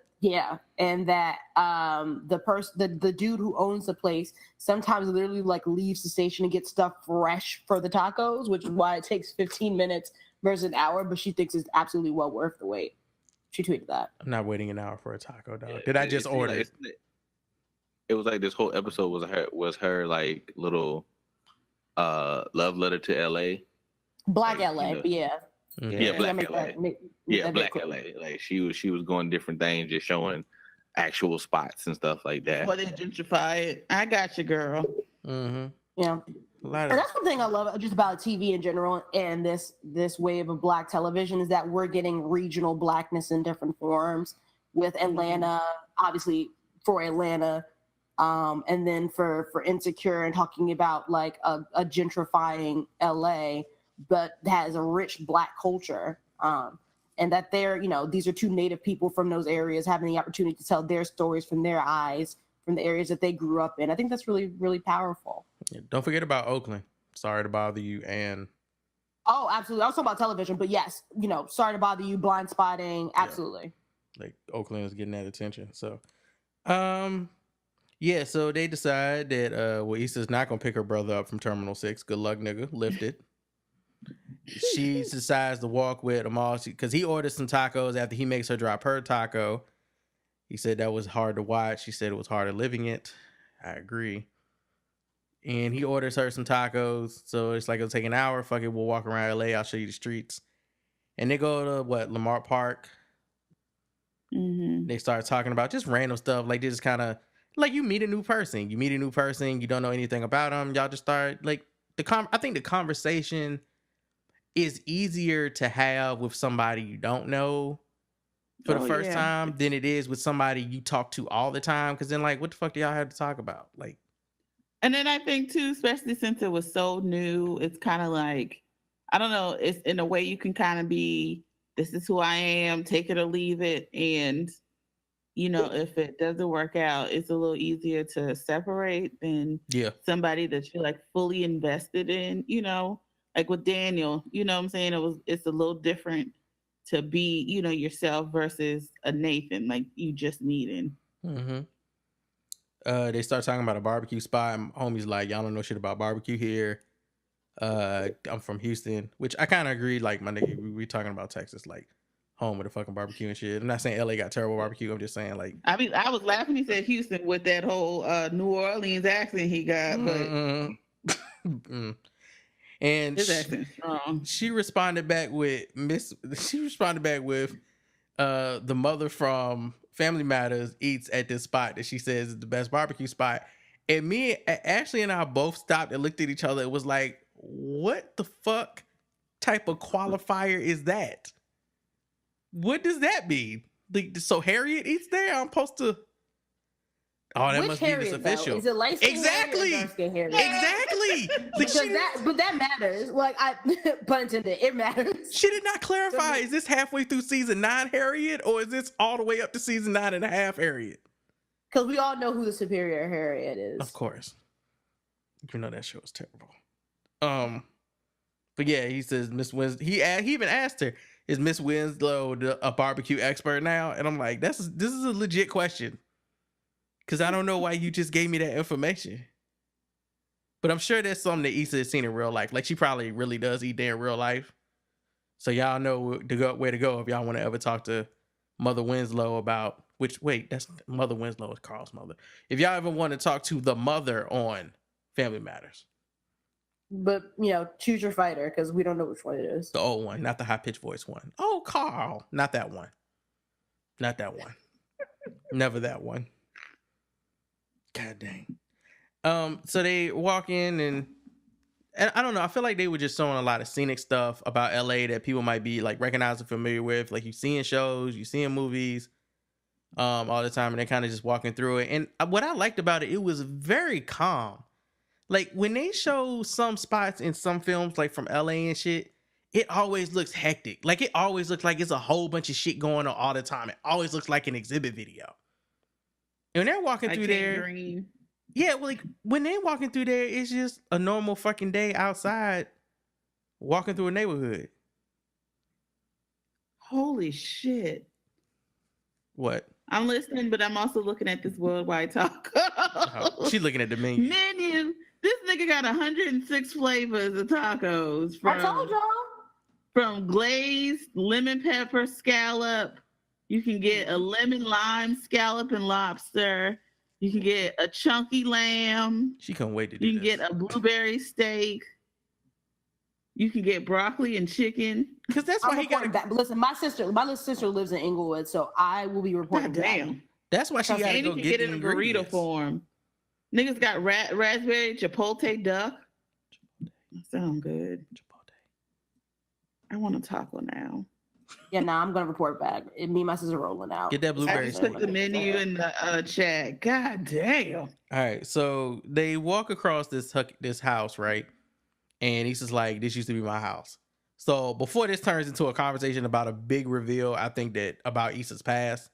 dude who owns the place sometimes literally like leaves the station and gets stuff fresh for the tacos, which is why it takes 15 minutes versus an hour. But she thinks it's absolutely well worth the wait. She tweeted that. I'm not waiting an hour for a taco, dog. Yeah, Did I just it seemed order? like- It was like this whole episode was her like little love letter to LA. Black Like, LA, you know, but yeah. Yeah, Black Make LA. that- make Yeah, that Black quick. LA. Like she was going different things, just showing actual spots and stuff like that. Before they gentrify it. I got you, girl. Mm-hmm. Yeah. A lot And of that's one thing I love just about TV in general and this wave of Black television is that we're getting regional Blackness in different forms with Atlanta, obviously for Atlanta, and then for Insecure and talking about like a gentrifying LA, but has a rich Black culture. And that they're, these are two Native people from those areas having the opportunity to tell their stories from their eyes, from the areas that they grew up in. I think that's really, really powerful. Yeah, don't forget about Oakland. Sorry to bother you. And Oh, absolutely. I was talking about television, but yes, sorry to bother you, blind spotting. Absolutely. like Oakland is getting that attention. So, yeah. So they decide that Issa's not gonna pick her brother up from Terminal 6. Good luck, nigga. Lifted. She decides to walk with Amal because he orders some tacos after he makes her drop her taco. He said that was hard to watch. She said it was harder living it. I agree. And he orders her some tacos. So it's like, it'll take an hour. Fuck it, we'll walk around LA. I'll show you the streets. And they go to Lamar Park. Mm-hmm. They start talking about just random stuff. Like, they just kind of like, you meet a new person. You don't know anything about them. Y'all just start like I think the conversation is easier to have with somebody you don't know for the first time than it is with somebody you talk to all the time. Because then, like, what the fuck do y'all have to talk about? Like, and then I think too, especially since it was so new, it's kind of like, I don't know, it's in a way you can kind of be, this is who I am, take it or leave it. And, if it doesn't work out, it's a little easier to separate than somebody that you're like fully invested in, like with Daniel, you know what I'm saying? It's a little different to be, yourself versus a Nathan, like you just meeting. mm-hmm. They start talking about a barbecue spot. And homie's like, y'all don't know shit about barbecue here. I'm from Houston, which I kind of agree. Like, my nigga, we talking about Texas, like home with the fucking barbecue and shit. I'm not saying LA got terrible barbecue. I'm just saying, like, I mean, I was laughing. He said Houston with that whole New Orleans accent he got, but and his accent's strong. she responded back with the mother from Family Matters eats at this spot that she says is the best barbecue spot. And Ashley and I both stopped and looked at each other. It was like, what the fuck type of qualifier is that? What does that mean? Like, so Harriet eats there? I'm supposed to. Oh, that Which must Harriet, be this official. though? Is it light skin Exactly. Harriet or dark skin Harriet? Exactly. Like, But that matters. Like, pun intended, it matters. She did not clarify. Is this halfway through season 9 Harriet, or is this all the way up to season 9.5 Harriet? Because we all know who the superior Harriet is. Of course. You know that show is terrible. But yeah, he says Miss Winslow. He even asked her, "Is Miss Winslow a barbecue expert now?" And I'm like, this is a legit question, because I don't know why you just gave me that information. But I'm sure there's something that Issa has seen in real life. Like, she probably really does eat there in real life. So y'all know where to go if y'all want to ever talk to Mother Winslow about. That's Mother Winslow is Carl's mother. If y'all ever want to talk to the mother on Family Matters. But, choose your fighter, because we don't know which one it is. The old one, not the high-pitched voice one. Oh, Carl. Not that one. Not that one. Never that one. God dang. So they walk in and I don't know. I feel like they were just showing a lot of scenic stuff about LA that people might be like recognized and familiar with. Like, you see in shows, you see in movies. all the time, and they're kind of just walking through it. And what I liked about it, it was very calm. Like when they show some spots in some films, like from LA and shit, it always looks hectic. Like it always looks like it's a whole bunch of shit going on all the time. It always looks like an exhibit video. And when they're walking through there, yeah, well, like when they're walking through there, it's just a normal fucking day outside, walking through a neighborhood. Holy shit! What? I'm listening, but I'm also looking at this worldwide taco. Oh, she's looking at the menu. Menu. This nigga got 106 flavors of tacos. I told y'all. From glazed lemon pepper scallop. You can get a lemon lime scallop and lobster. You can get a chunky lamb. She can't wait to do You can this. get a blueberry steak. You can get broccoli and chicken. Because that's why he got back. Listen, my little sister lives in Inglewood, so I will be reporting. God damn. Back. That's why she got to And you go can get get it the in a burrito ingredients. form. Niggas got raspberry chipotle duck. That sound good. I want a taco now. Yeah, nah, I'm gonna report back. Me and my sister rolling out. Get that I blueberry just steak. put the menu in the chat. God damn. All right, so they walk across this house, right? And he's just like, "This used to be my house." So before this turns into a conversation about a big reveal, I think that about Issa's past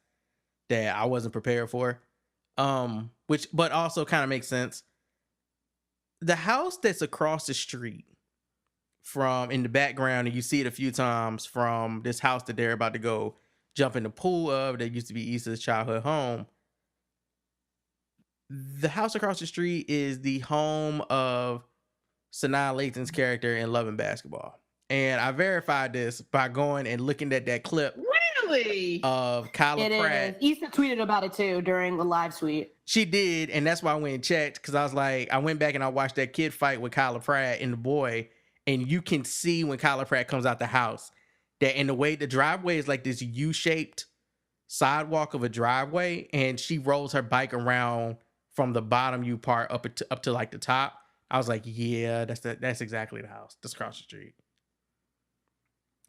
that I wasn't prepared for, but also kind of makes sense. The house that's across the street from in the background, and you see it a few times from this house that they're about to go jump in the pool of, that used to be Issa's childhood home. The house across the street is the home of Sanaa Lathan's character in Love and Basketball. And I verified this by going and looking at that clip Really? of Kyla It Pratt. is. Issa tweeted about it too during the live tweet. She did, and that's why I went and checked, because I was like, I went back and I watched that kid fight with Kyla Pratt and the boy, and you can see when Kyla Pratt comes out the house that in the way the driveway is like this U-shaped sidewalk of a driveway, and she rolls her bike around from the bottom U part up to like the top. I was like, yeah, that's exactly the house. That's across the street.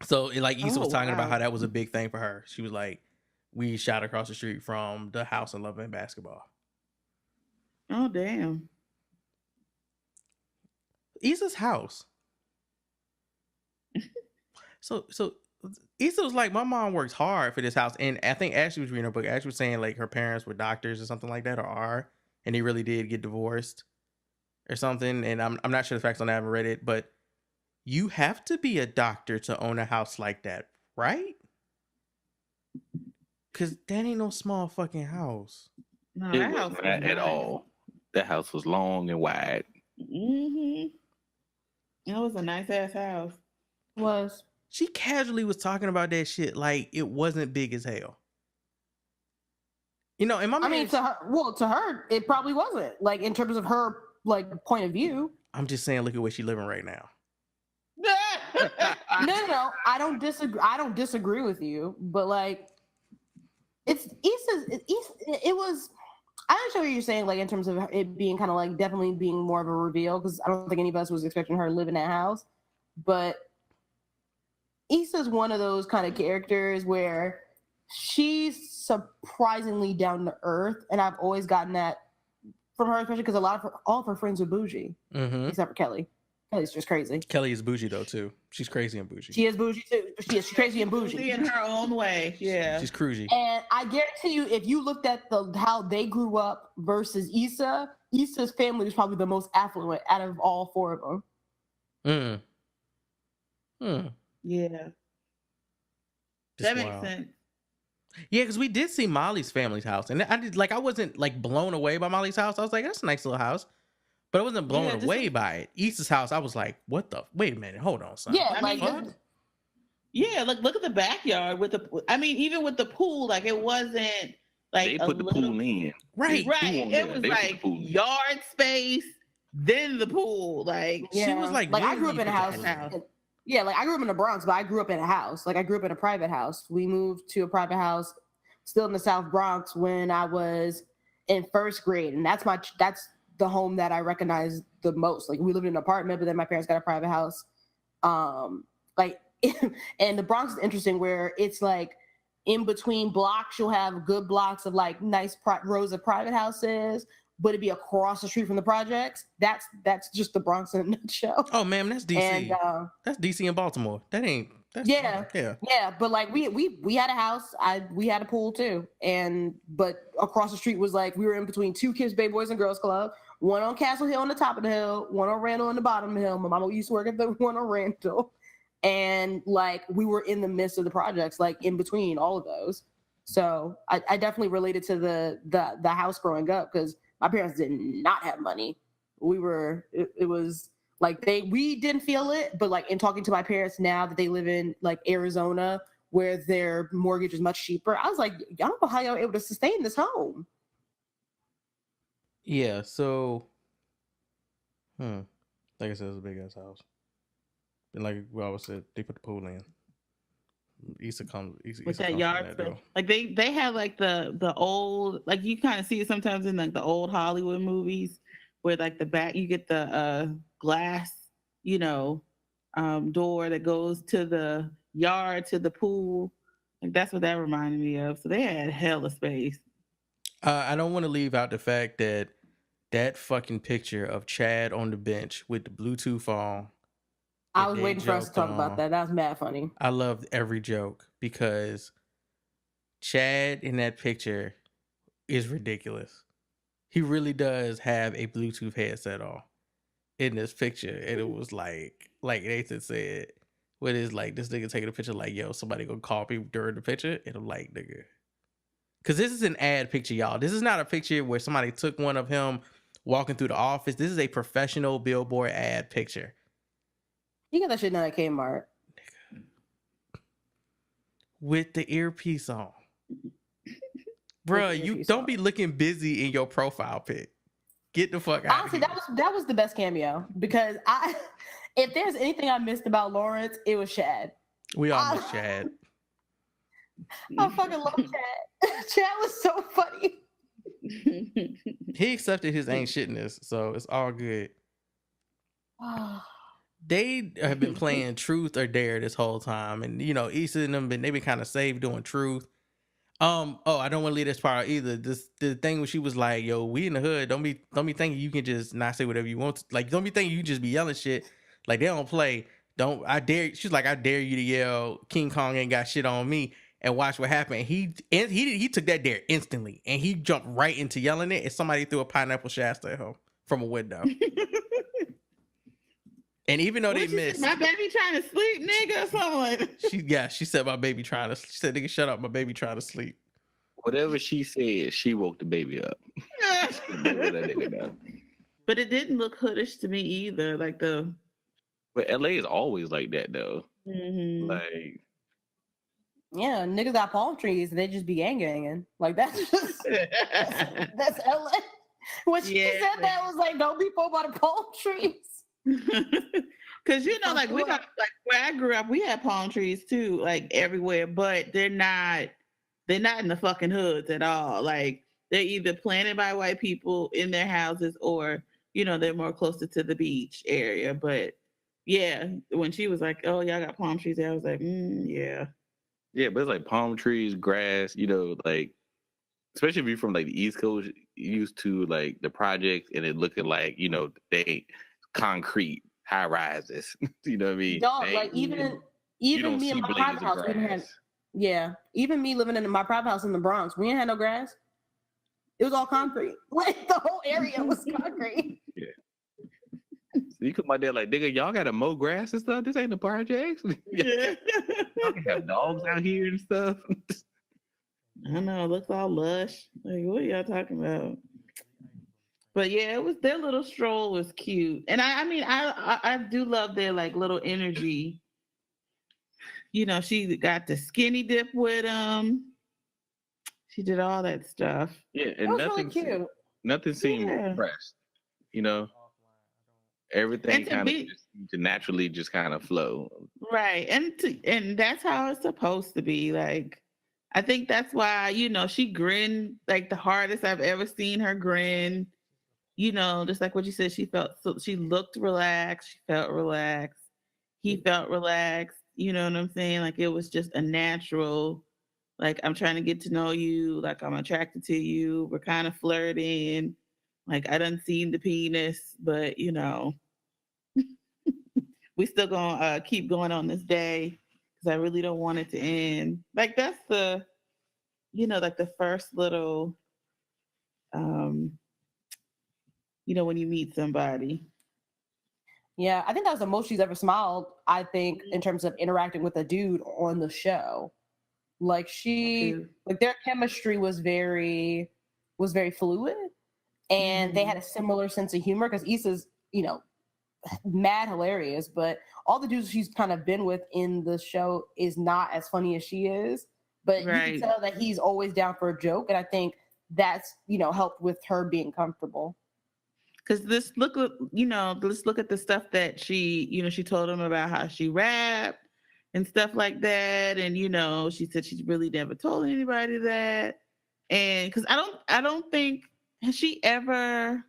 So like Issa was talking about how that was a big thing for her. She was like, we shot across the street from the house in Love and Basketball. Oh, damn. Issa's house. So Issa was like, my mom works hard for this house. And I think Ashley was reading her book. Ashley was saying like her parents were doctors or something like that, or are, and they really did get divorced or something. And I'm not sure the facts on that. I haven't read it, but you have to be a doctor to own a house like that, right? Because that ain't no small fucking house. No, It that house wasn't was at nice. all. That house was long and wide. Mm-hmm. That was a nice ass house. Was She casually was talking about that shit like it wasn't big as hell. You know, and my I mean, to her, it probably wasn't. Like in terms of her like point of view. I'm just saying, look at where she's living right now. No. I don't disagree. I don't disagree with you, but like, it's Issa's. It was. I understand what you're saying, like in terms of it being kind of like definitely being more of a reveal, because I don't think any of us was expecting her to live in that house. But Issa's one of those kind of characters where she's surprisingly down to earth, and I've always gotten that from her, especially because all of her friends are bougie, except for Kelly. Kelly's just crazy. Kelly is bougie though too. She's crazy and bougie. She is bougie too. She's crazy and bougie. In her own way, yeah. She's cruisy. And I guarantee you, if you looked at how they grew up versus Issa's family was probably the most affluent out of all four of them. Yeah. Just That makes wild. sense. Yeah, because we did see Molly's family's house, and I wasn't like blown away by Molly's house. I was like, that's a nice little house, but I wasn't blown away by it. Issa's house, I was like, what the? Wait a minute, hold on, son. Yeah, I like mean, yeah, look at the backyard with the. I mean, even with the pool, like it wasn't like They put the pool in. Right. Pool on It there. was They put the like pool in. yard space, then the pool. Like She was like, I where grew do up you in a put house. that in? Yeah, like I grew up in the Bronx, but I grew up in a house. Like I grew up in a private house. We moved to a private house, still in the South Bronx, when I was in first grade, and that's the home that I recognize the most. Like we lived in an apartment, but then my parents got a private house. And the Bronx is interesting, where it's like in between blocks, you'll have good blocks of like nice rows of private houses, but it'd be across the street from the projects. That's just the Bronx in a nutshell. Oh, man, that's DC. And that's DC and Baltimore. That's yeah. yeah. But like we had a house, we had a pool too, but across the street was like we were in between two kids, Bay Boys and Girls Club, one on Castle Hill on the top of the hill, one on Randall on the bottom of the hill. My mama used to work at the one on Randall. And like we were in the midst of the projects, like in between all of those. So I definitely related to the house growing up because my parents did not have money. It was like we didn't feel it, but like in talking to my parents now that they live in like Arizona where their mortgage is much cheaper, I was like, I don't know how y'all were able to sustain this home. Yeah, so like I said, it's a big ass house. And like we always said, they put the pool in. Issa with that yard space. Like they have like the old, like you kind of see it sometimes in like the old Hollywood movies where like the back you get the glass, door that goes to the yard to the pool. Like that's what that reminded me of. So they had hella space. I don't want to leave out the fact that fucking picture of Chad on the bench with the Bluetooth on. I was waiting for us to talk about that. That was mad funny. I loved every joke because Chad in that picture is ridiculous. He really does have a Bluetooth headset on in this picture. And it was like Nathan said, what is like this nigga taking a picture like, yo, somebody gonna call me during the picture? And I'm like, nigga. Because this is an ad picture, y'all. This is not a picture where somebody took one of him walking through the office. This is a professional billboard ad picture. You got that shit now at Kmart. With the earpiece on. Bruh, you don't be looking busy in your profile pic. Get the fuck out Honestly, of here. that was the best cameo because if there's anything I missed about Lawrence, it was Chad. We all miss Chad. I fucking love Chad. Chad was so funny. He accepted his ain't shitness, so it's all good. They have been playing Truth or Dare this whole time, and Issa and them they been kind of safe doing Truth. I don't want to leave this part out either. The thing when she was like, "Yo, we in the hood. Don't be thinking you can just not say whatever you want to. Like, don't be thinking you can just be yelling shit. Like they don't play. I dare." She's like, "I dare you to yell King Kong ain't got shit on me." And watch what happened. He took that dare instantly, and he jumped right into yelling it. And somebody threw a pineapple Shasta at him from a window. And even though they missed, my baby trying to sleep, nigga, or something. She said my baby trying to. She said, "Nigga, shut up, my baby trying to sleep." Whatever she said, she woke the baby up. But it didn't look hoodish to me either. But LA is always like that though. Mm-hmm. Like, yeah, niggas got palm trees and they just be gang-ganging. Like that's just that's LA. When she said that, was like, don't be fooled by the palm trees. Because like we got where I grew up, we had palm trees too, like everywhere, but they're not in the fucking hoods at all. Like they're either planted by white people in their houses or they're more closer to the beach area. But yeah, when she was like, "Oh, y'all got palm trees," I was like, yeah. Yeah, but it's like palm trees, grass, like especially if you're from like the East Coast, used to like the projects and it looking like, they concrete high rises. You know what I mean? Dog, like even me in my private house, we didn't have, even me living in my private house in the Bronx, we didn't have no grass. It was all concrete. Like the whole area was concrete. Yeah. So you come out there like, nigga, y'all gotta mow grass and stuff. This ain't the projects. Yeah. Y'all can have dogs out here and stuff. I know, it looks all lush. Like, what are y'all talking about? But yeah, it was their little stroll was cute, and I do love their like little energy. She got the skinny dip with them. She did all that stuff. Yeah, and nothing seemed repressed. Everything kind of just to naturally just kind of flow. Right, and that's how it's supposed to be. Like, I think that's why she grinned like the hardest I've ever seen her grin. Just like what you said, she looked relaxed. She felt relaxed. He felt relaxed. You know what I'm saying? Like it was just a natural, Like, I'm trying to get to know you. Like, I'm attracted to you. We're kind of flirting. Like, I done seen the penis, but we still gonna keep going on this day because I really don't want it to end. Like, that's the, like the first little, when you meet somebody. Yeah, I think that was the most she's ever smiled, I think, in terms of interacting with a dude on the show. Like their chemistry was very fluid, and they had a similar sense of humor because Issa's, mad hilarious, but all the dudes she's kind of been with in the show is not as funny as she is. But you can tell that he's always down for a joke, and I think that's helped with her being comfortable. Because let's look at the stuff that she told him about how she rapped and stuff like that, and she said she really never told anybody that, and because I don't think has she ever,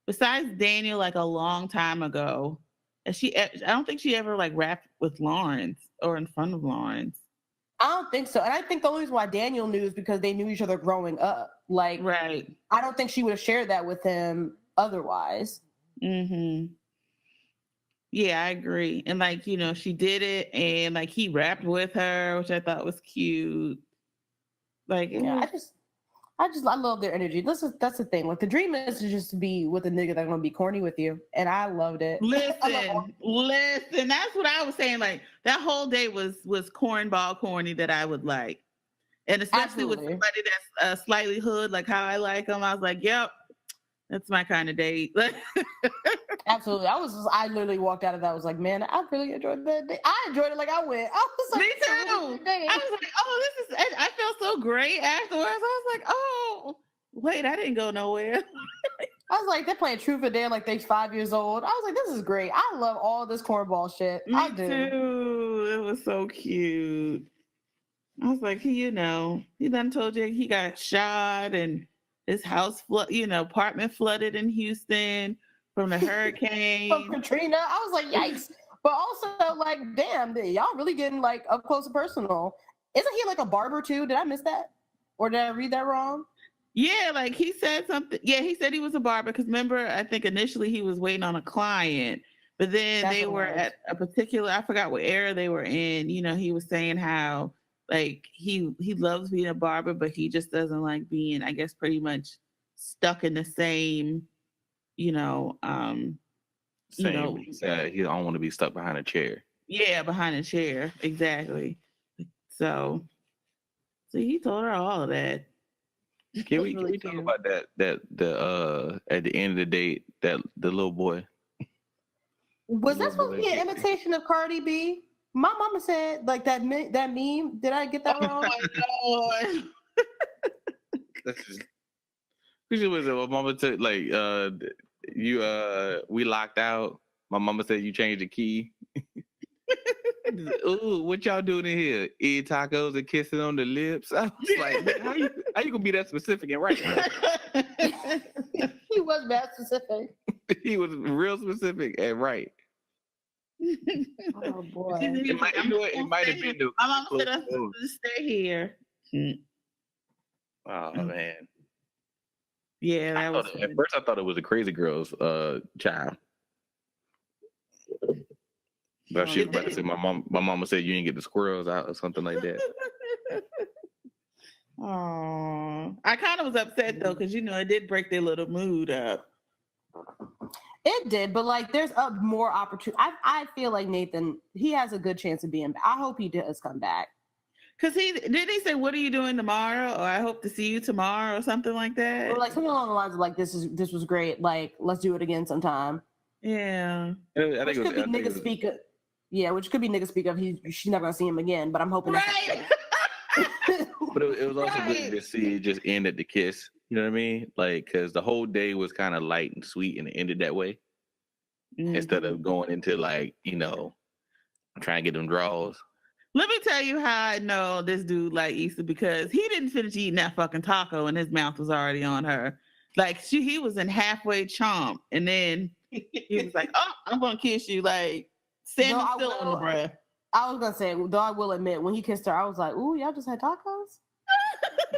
besides Daniel, like a long time ago, I don't think she ever like rapped with Lawrence or in front of Lawrence. I don't think so. And I think the only reason why Daniel knew is because they knew each other growing up. Like, right. I don't think she would have shared that with him otherwise. Mm-hmm. Yeah, I agree. And like, she did it, and like he rapped with her, which I thought was cute. Like, yeah, I love their energy. That's the thing. Like, the dream is to just be with a nigga that's gonna be corny with you, and I loved it. Listen. That's what I was saying. Like, that whole day was cornball corny that I would like, and especially with somebody that's slightly hood, like how I like them. I was like, yep, that's my kind of date. Absolutely. I literally walked out of that. I was like, man, I really enjoyed that day. I enjoyed it like I went. I was like, me too. I was like, oh, I felt so great afterwards. I was like, oh, wait, I didn't go nowhere. I was like, they're playing Truth or Dare like they're 5 years old. I was like, this is great. I love all this cornball shit. Me too. It was so cute. I was like, he done told you he got shot and his house apartment flooded in Houston from the hurricane. From Katrina. I was like, yikes. But also, like, damn, y'all really getting like up close and personal. Isn't he like a barber too? Did I miss that? Or did I read that wrong? Yeah, like he said something. Yeah, he said he was a barber because remember, I think initially he was waiting on a client, but then they were at a particular, I forgot what era they were in. He was saying how like he loves being a barber, but he just doesn't like being, I guess, pretty much stuck in the same, he don't want to be stuck behind a chair. Yeah, behind a chair, exactly. So he told her all of that. Can we talk about that at the end of the date, that the little boy? Was that supposed to be an imitation of Cardi B? My mama said like that meme. Did I get that wrong? Oh my God. Was it? My mama said like we locked out. My mama said you changed the key. Ooh, what y'all doing in here? Eating tacos and kissing on the lips? I was like, how you gonna be that specific and right? He was that specific. He was real specific and right. Oh boy! It might have been the. My mom said I'm supposed to stay here. Oh man. Yeah, that was. At first, I thought it was a Crazy Girls child. But she was about to say my mama said you didn't get the squirrels out or something like that. Oh, I kind of was upset though because it did break their little mood up. It did, but like there's a more opportunity. I feel like Nathan, he has a good chance of being back. I hope he does come back. Cause he say, "What are you doing tomorrow?" Or "I hope to see you tomorrow," or something like that. Or like something along the lines of like, "This was great. Like, let's do it again sometime." Yeah, which could be nigga speak of. Yeah, which could be nigga speak of. She's never gonna see him again. But I'm hoping. Right. But it was also good to see it just end at the kiss. You know what I mean? Like, because the whole day was kind of light and sweet, and it ended that way. Mm-hmm. Instead of going into like, trying to get them draws. Let me tell you how I know this dude like Issa, because he didn't finish eating that fucking taco and his mouth was already on her. Like he was in halfway chomp, and then he was like, "Oh, I'm gonna kiss you," like standing still on the breath. I was gonna say, though I will admit, when he kissed her, I was like, "Ooh, y'all just had tacos."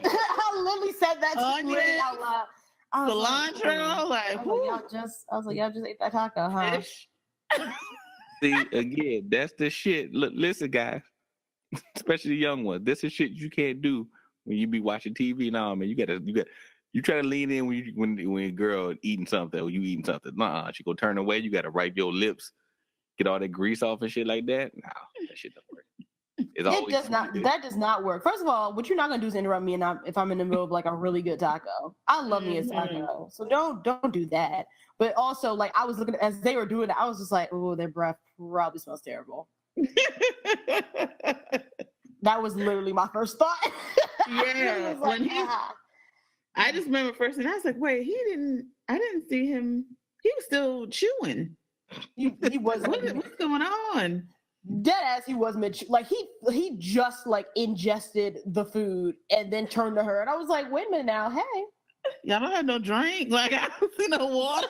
I literally said that to you out loud. I was Cilantro, I was like, y'all just ate that taco, huh? fish. See, again, that's the shit. Look, listen, guys, especially the young ones. This is shit you can't do when you be watching TV. Now, man, you try to lean in when a girl eating something or you eating something. Nah, she gonna turn away. You gotta wipe your lips, get all that grease off and shit like that. Nah, that shit don't work. That does not work. First of all, what you're not gonna do is interrupt me, and if I'm in the middle of like a really good taco, I love me a taco, so don't do that. But also, like I was looking as they were doing it, I was just like, oh, their breath probably smells terrible. That was literally my first thought. Yeah, like, I just remember first, and I was like, wait, I didn't see him. He was still chewing. He was. What's going on? Dead ass, he was like he just like ingested the food and then turned to her, and I was like, wait a minute now, hey, y'all don't have no drink, like I don't see no water.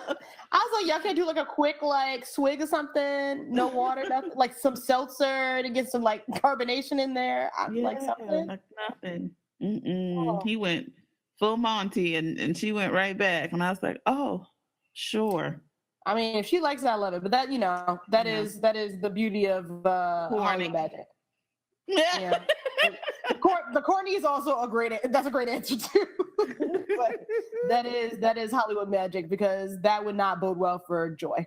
I was like, y'all can't do like a quick like swig or something, no water, nothing, like some seltzer to get some like carbonation in there, like something, like nothing. Oh. He went full Monty, and she went right back, and I was like, oh, sure. I mean, if she likes it, I love it. But that, that is the beauty of Hollywood magic. Yeah. The corny is also that's a great answer too. But that is Hollywood magic, because that would not bode well for Joy.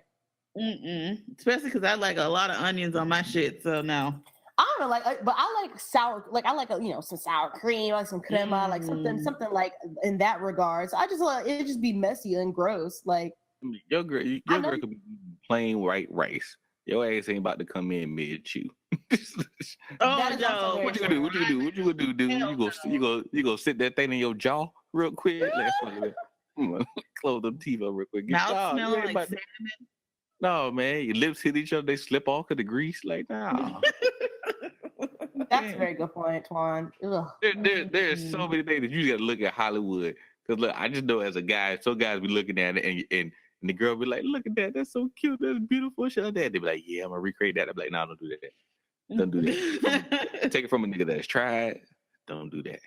Especially because I like a lot of onions on my shit. So no. I don't know, but I like sour, like I like some sour cream, like some crema, like something like in that regard. So I just let it just be messy and gross, like. Your girl could be plain white rice. Your ass ain't about to come in mid chew. Oh no! What you gonna do? What you gonna do, dude? You go sit that thing in your jaw real quick. Close them teeth up real quick. Mouth smelling like cinnamon. No, man, your lips hit each other. They slip off of the grease. Like, nah. That's a very good point, Twan. There's so many things that you got to look at Hollywood. Because look, I just know as a guy, some guys be looking at it and the girl be like, look at that, that's so cute, that's beautiful, shit like that. They be like, yeah, I'm gonna recreate that. I'm like, no, don't do that. Don't do that. Take it from a nigga that's tried. Don't do that.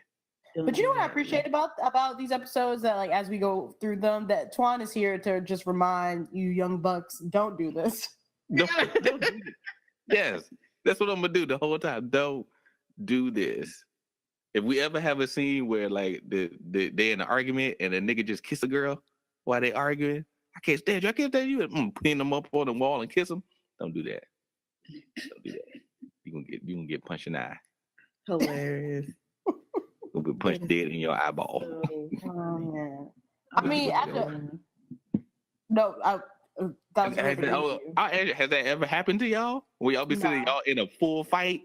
But you know what I appreciate about these episodes, that like as we go through them, that Twan is here to just remind you young bucks, don't do this. Don't do this. Yes, that's what I'm gonna do the whole time. Don't do this. If we ever have a scene where like they in an argument and a nigga just kiss a girl while they arguing, I can't stand you. I can't stand you. And pin them up on the wall and kiss them. Don't do that. Don't do that. You gonna get punched in the eye. Hilarious. You'll be punched dead in your eyeball. Oh yeah. I mean, has that ever happened to y'all? Where y'all be sitting y'all in a full fight?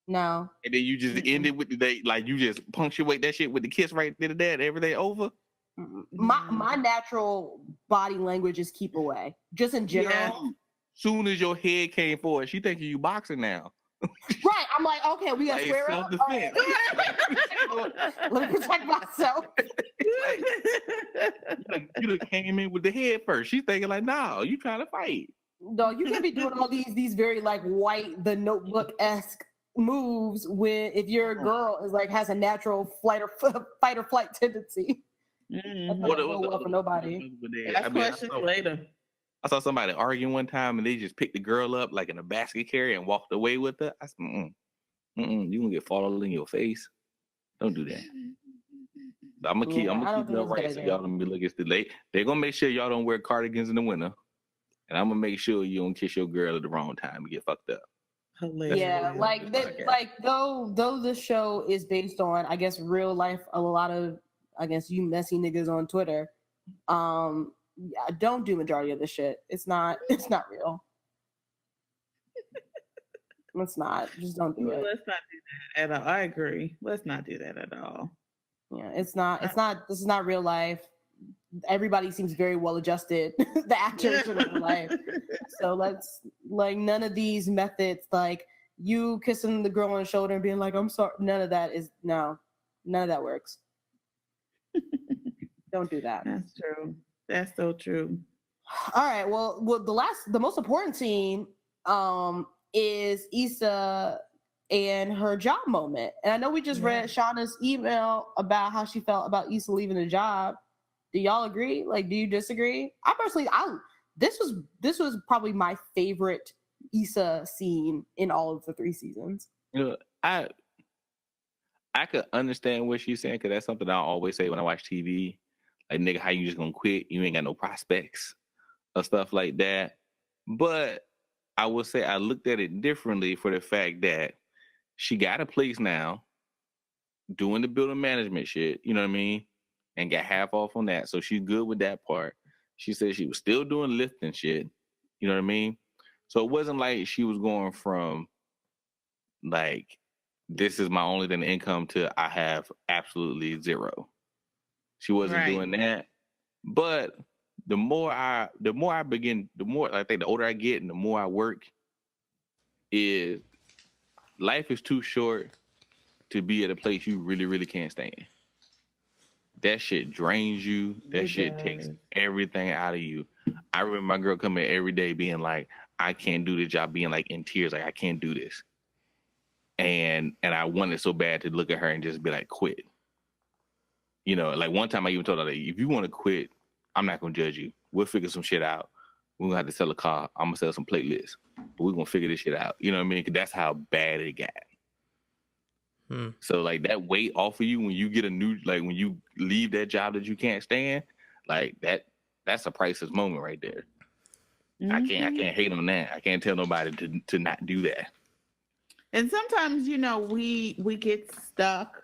No. And then you just end it with you just punctuate that shit with the kiss right there, and everything over. My natural body language is keep away. Just in general. Yeah. Soon as your head came forward, she thinking you boxing now. Right. I'm like, okay, we gotta square up. Right. Let me protect myself. You done came in with the head first. She's thinking like, no, you trying to fight. No, you can't be doing all these very like white, The Notebook-esque moves if your girl is like has a natural fight or flight tendency. What well for nobody. Later. I saw somebody arguing one time and they just picked the girl up like in a basket carrier and walked away with her. I said, you gonna get fall in your face. Don't do that. I'm gonna keep it right so y'all don't be looking too late. They're gonna make sure y'all don't wear cardigans in the winter. And I'm gonna make sure you don't kiss your girl at the wrong time and get fucked up. Hilarious. Yeah, though this show is based on, I guess, real life, a lot of, I guess, you messy niggas on Twitter. Don't do majority of this shit. It's not real. It's not. Just don't do it. Let's not do that at all. I agree. Let's not do that at all. Yeah, it's not. This is not real life. Everybody seems very well adjusted. The actors in real life. So let's none of these methods, like you kissing the girl on the shoulder and being like, "I'm sorry." None of that works. Don't do that. That's true. That's so true. All right. Well, the most important scene is Issa and her job moment. And I know we just read Shauna's email about how she felt about Issa leaving the job. Do y'all agree? Like, do you disagree? I personally, this was probably my favorite Issa scene in all of the 3 seasons. You know, I could understand what she's saying, because that's something I always say when I watch TV. Like, nigga, how you just gonna quit? You ain't got no prospects or stuff like that. But I will say I looked at it differently for the fact that she got a place now doing the building management shit, you know what I mean? And got half off on that. So she's good with that part. She said she was still doing lifting shit, you know what I mean? So it wasn't like she was going from like, this is my only thing income to I have absolutely zero. She wasn't doing that. But the more I begin, the more I think the older I get and the more I work, is life is too short to be at a place you really, really can't stand. That shit drains you. That shit takes everything out of you. I remember my girl coming every day being like, I can't do this job, being like in tears, like I can't do this. And I wanted so bad to look at her and just be like, quit. You know, like one time I even told her, like, if you want to quit, I'm not going to judge you. We'll figure some shit out. We're going to have to sell a car. I'm going to sell some playlists. But we're going to figure this shit out. You know what I mean? 'Cause that's how bad it got. So, like, that weight off of you when you get a new, like, when you leave that job that you can't stand, like, that's a priceless moment right there. I can't hate on that. I can't tell nobody to not do that. And sometimes, you know, we get stuck,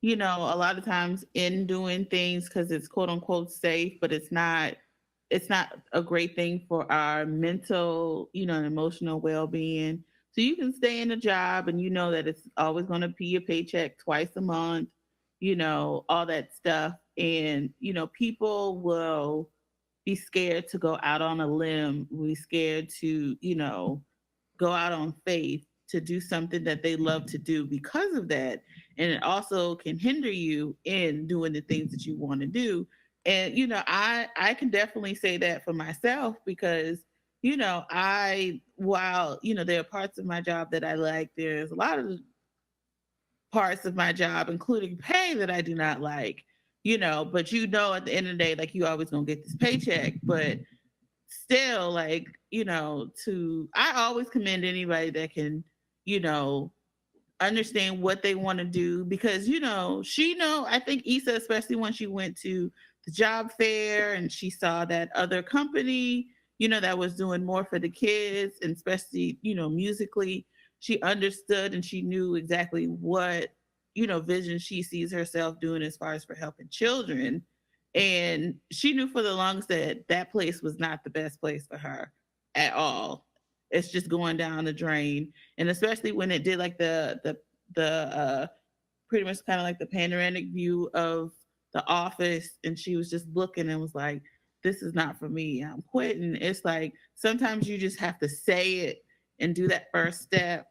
you know, a lot of times in doing things because it's quote unquote safe, but it's not a great thing for our mental, you know, and emotional well-being. So you can stay in a job and you know that it's always going to be a paycheck twice a month, you know, all that stuff. And, you know, people will be scared to go out on a limb, be scared to, you know, go out on faith to do something that they love to do because of that. And it also can hinder you in doing the things that you want to do. And, you know, I can definitely say that for myself because, you know, while, you know, there are parts of my job that I like, there's a lot of parts of my job, including pay, that I do not like, you know, but you know, at the end of the day, like, you always gonna get this paycheck, but still, like, you know, I always commend anybody that can, you know, understand what they want to do because, you know, I think Issa, especially when she went to the job fair and she saw that other company, you know, that was doing more for the kids, and especially, you know, musically, she understood and she knew exactly what, you know, vision she sees herself doing as far as for helping children. And she knew for the longest that that place was not the best place for her at all. It's just going down the drain. And especially when it did like the pretty much kind of like the panoramic view of the office, and she was just looking and was like, this is not for me, I'm quitting. It's like sometimes you just have to say it and do that first step,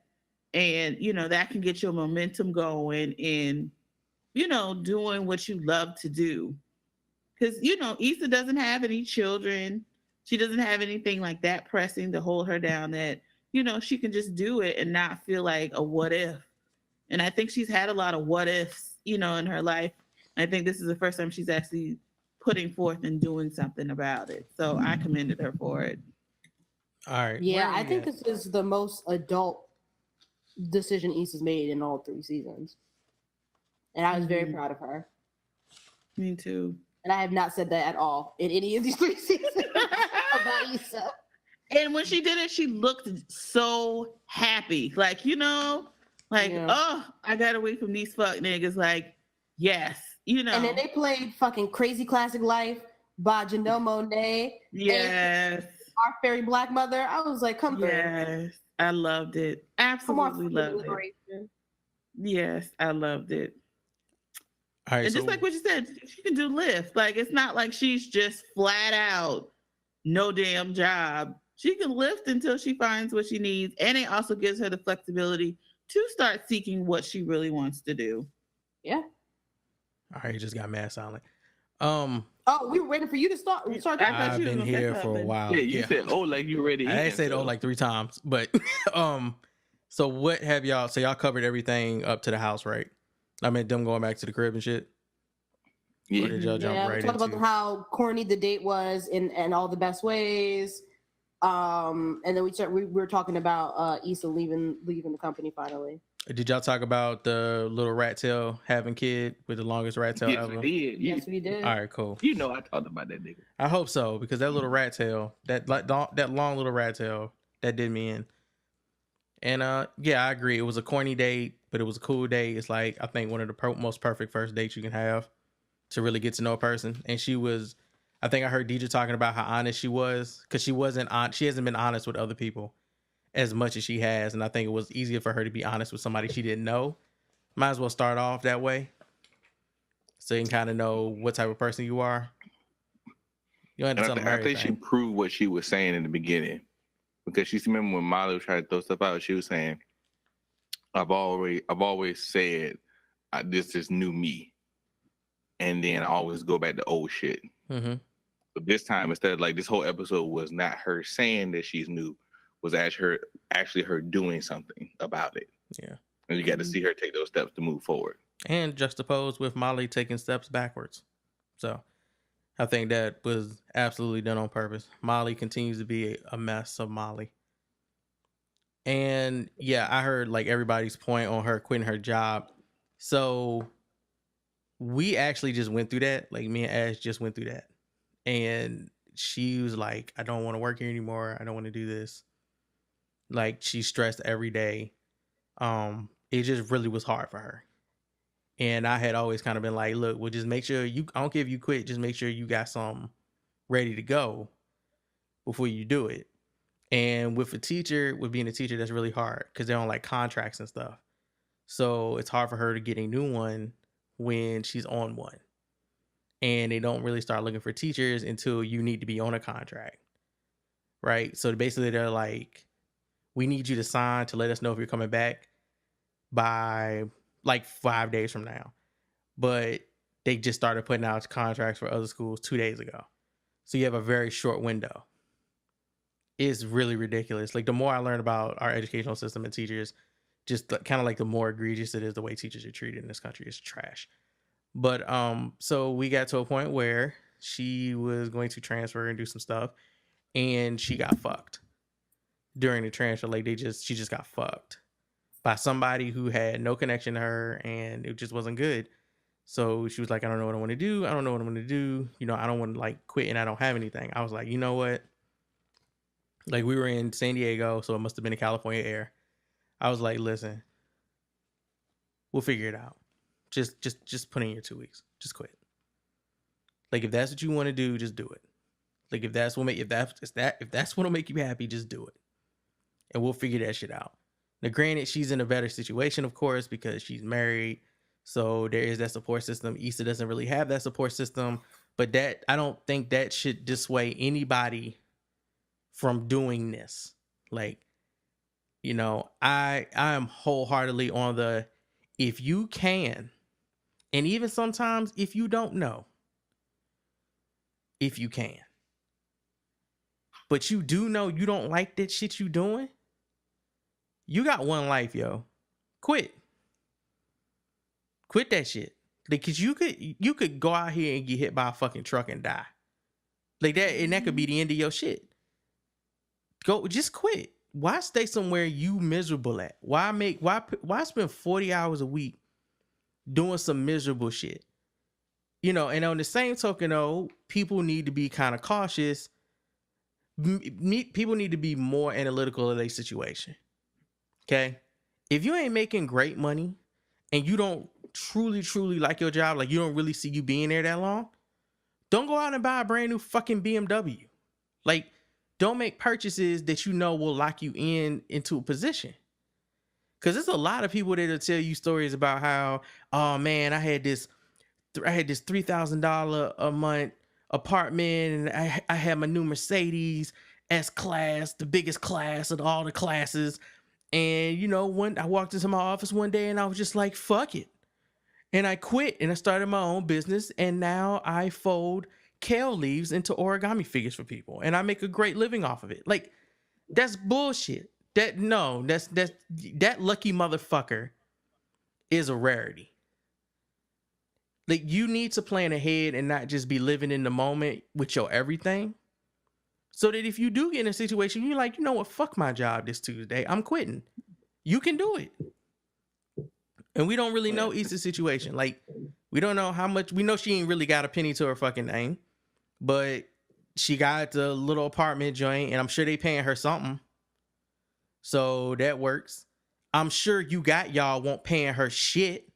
and you know that can get your momentum going in, you know, doing what you love to do. Because, you know, Issa doesn't have any children. She doesn't have anything like that pressing to hold her down, that, you know, she can just do it and not feel like a what if. And I think she's had a lot of what ifs, you know, in her life. I think this is the first time she's actually putting forth and doing something about it. So I commended her for it. All right. Yeah, I think this is the most adult decision Issa's made in all 3 seasons. And I was very proud of her. Me too. And I have not said that at all in any of these 3 seasons about Issa. And when she did it, she looked so happy. Like, you know, like, oh, I got away from these fuck niggas. Like, yes, you know. And then they played fucking Crazy Classic Life by Janelle Monáe. Yes. Our Fairy Black Mother. I was like, come through. Yes. I loved it. Absolutely loved it. Yes, I loved it. All right, and just like what you said, she can do lift. Like, it's not like she's just flat out no damn job. She can lift until she finds what she needs. And it also gives her the flexibility to start seeking what she really wants to do. Yeah. All right, you just got mad silent. Oh, we were waiting for you to start. I've been here for a while. Yeah, you said, oh, like you ready. I said, oh, like 3 times. But So what have y'all? So y'all covered everything up to the house, right? I mean, them going back to the crib and shit. Yeah. Or did y'all jump Yeah, we right talked into? about how corny the date was in all the best ways. And then we were talking about Issa leaving the company finally. Did y'all talk about the little rat tail having kid with the longest rat tail Yes, ever? we did. Yes, we did. All right, cool. You know, I talked about that nigga. I hope so because that little rat tail, that long little rat tail, that did me in. And yeah, I agree. It was a corny date, but it was a cool date. It's like I think one of the most perfect first dates you can have to really get to know a person. And she was, I think I heard Deidre talking about how honest she was because she hasn't been honest with other people as much as she has. And I think it was easier for her to be honest with somebody she didn't know. Might as well start off that way so you can kind of know what type of person you are. You don't have to tell them I think everything. she proved what she was saying in the beginning. Because she remember when Molly was trying to throw stuff out, she was saying, I've always said this is new me. And then I always go back to old shit. Mm-hmm. But this time, instead of like this whole episode was not her saying that she's new, was actually her doing something about it. Yeah. And you got to see her take those steps to move forward. And juxtaposed with Molly taking steps backwards. So I think that was absolutely done on purpose. Molly continues to be a mess of Molly. And yeah, I heard like everybody's point on her quitting her job. So we actually just went through that. Like me and Ash just went through that. And she was like, I don't want to work here anymore. I don't want to do this. Like she's stressed every day. It just really was hard for her. And I had always kind of been like, look, well, just make sure I don't care if you quit, just make sure you got something ready to go before you do it. And with being a teacher, that's really hard because they're on like contracts and stuff. So it's hard for her to get a new one when she's on one. And they don't really start looking for teachers until you need to be on a contract. Right? So basically they're like, we need you to sign to let us know if you're coming back by like 5 days from now. But they just started putting out contracts for other schools 2 days ago. So you have a very short window. It's really ridiculous. Like the more I learn about our educational system and teachers, just kind of like the more egregious it is the way teachers are treated in this country is trash. But so we got to a point where she was going to transfer and do some stuff, and she got fucked during the transfer. Like she just got fucked by somebody who had no connection to her, and it just wasn't good. So she was like, I don't know what I want to do. I don't know what I'm going to do. You know, I don't want to like quit and I don't have anything. I was like, you know what? Like we were in San Diego, so it must have been a California air. I was like, listen, we'll figure it out. Just put in your 2 weeks. Just quit. Like if that's what you want to do, just do it. Like if that's what'll make you happy, just do it. And we'll figure that shit out. Now, granted, she's in a better situation, of course, because she's married. So there is that support system. Issa doesn't really have that support system. But I don't think that should dissuade anybody from doing this. Like, you know, I am wholeheartedly on the, if you can, and even sometimes if you don't know, if you can, but you do know you don't like that shit you doing, you got one life, yo. Quit that shit. Like, cause you could go out here and get hit by a fucking truck and die. Like that, and that could be the end of your shit. Just quit. Why stay somewhere you miserable at? Why spend 40 hours a week doing some miserable shit? You know, and on the same token, though, people need to be kind of cautious. People need to be more analytical of their situation. Okay? If you ain't making great money and you don't truly like your job, like you don't really see you being there that long, don't go out and buy a brand new fucking BMW. Like, don't make purchases that you know will lock you into a position. Because there's a lot of people that'll tell you stories about how, oh man, I had this $3,000 a month apartment, and I had my new Mercedes S-Class, the biggest class of all the classes. And you know, when I walked into my office one day and I was just like, fuck it. And I quit and I started my own business, and now I fold kale leaves into origami figures for people, and I make a great living off of it. Like, that's bullshit. That lucky motherfucker is a rarity. Like, you need to plan ahead and not just be living in the moment with your everything. So that if you do get in a situation, you're like, you know what, fuck my job this Tuesday, I'm quitting. You can do it. And we don't really know Issa's situation. Like, we don't know how much. We know she ain't really got a penny to her fucking name, but she got the little apartment joint, and I'm sure they paying her something. So that works. I'm sure you got y'all won't paying her shit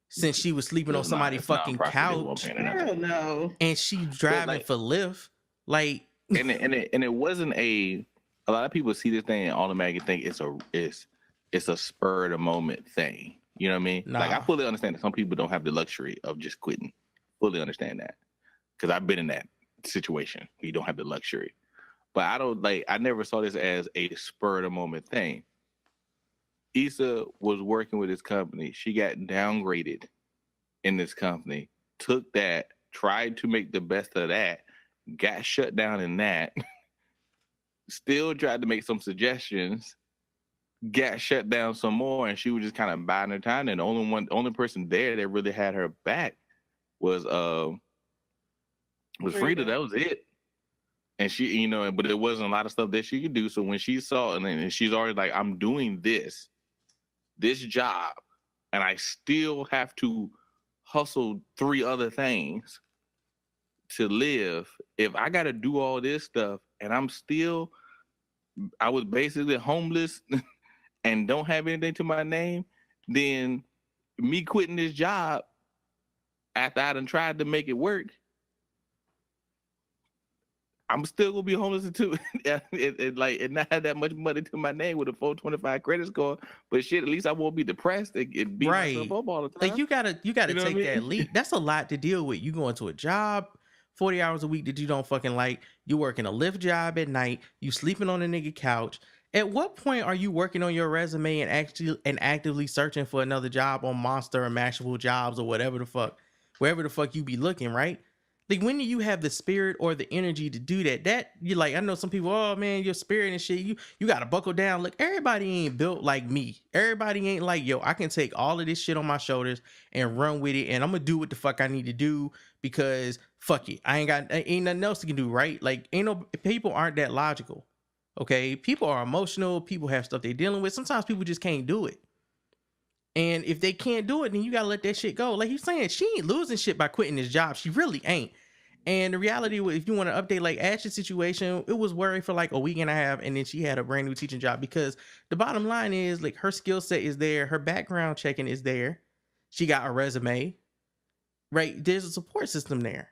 since she was sleeping on somebody's fucking couch. Hell no. And she driving for Lyft. Like, and it wasn't a lot of people see this thing and automatically think it's a spur of the moment thing. You know what I mean? Nah. Like, I fully understand that some people don't have the luxury of just quitting. Fully understand that. Because I've been in that situation. You don't have the luxury. But I never saw this as a spur of the moment thing. Issa was working with this company. She got downgraded in this company, took that, tried to make the best of that, got shut down in that, still tried to make some suggestions, got shut down some more, and she was just kind of biding her time. And the only person there that really had her back was Frida. That was it. And she, but there wasn't a lot of stuff that she could do. So when she saw, and she's already like, I'm doing this job, and I still have to hustle 3 other things to live. If I got to do all this stuff and I was basically homeless and don't have anything to my name, then me quitting this job after I done tried to make it work, I'm still gonna be homeless too, and not have that much money to my name with a 425 credit score. But shit, at least I won't be depressed and beat myself up all the time. Like, you gotta take that leap. That's a lot to deal with. You going to a job 40 hours a week that you don't fucking like. You working a Lyft job at night. You sleeping on a nigga couch. At what point are you working on your resume and actively searching for another job on Monster or Mashable Jobs or wherever the fuck you be looking, right? Like, when do you have the spirit or the energy to do that? That, you're like, I know some people, oh man, your spirit and shit, you gotta buckle down. Look, everybody ain't built like me. Everybody ain't like, yo, I can take all of this shit on my shoulders and run with it, and I'm gonna do what the fuck I need to do because fuck it. Ain't nothing else you can do, right? Like, people aren't that logical. Okay? People are emotional, people have stuff they're dealing with. Sometimes people just can't do it. And if they can't do it, then you gotta let that shit go. Like he's saying, she ain't losing shit by quitting this job. She really ain't. And the reality, if you want to update like Ash's situation, it was worried for like a week and a half, and then she had a brand new teaching job, because the bottom line is, like, her skill set is there, her background checking is there, she got a resume, right? There's a support system there.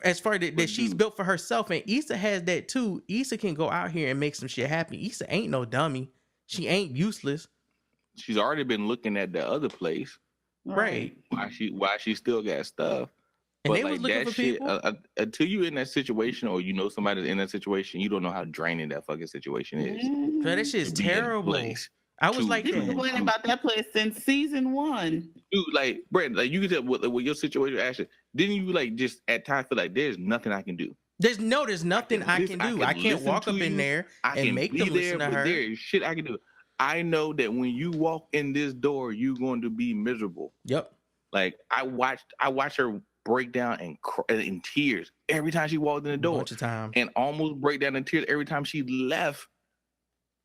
As far that she's built for herself, and Issa has that too. Issa can go out here and make some shit happen. Issa ain't no dummy. She ain't useless. She's already been looking at the other place, right? Why she still got stuff. And but they like was looking that for shit, people. Until you in that situation, or somebody that's in that situation, you don't know how draining that fucking situation is. But that shit's terrible. I was like, you've been complaining about that place since season 1. Dude, like, Brent, like, you could tell with your situation, Ashley, didn't you like just at times feel like there's nothing I can do? There's nothing I can do. I can't walk up in there and make them listen to her. There is shit I can do. I know that when you walk in this door, you're going to be miserable. Yep. Like, I watched her break down in tears every time she walked in the door, a bunch of time, and almost break down in tears every time she left.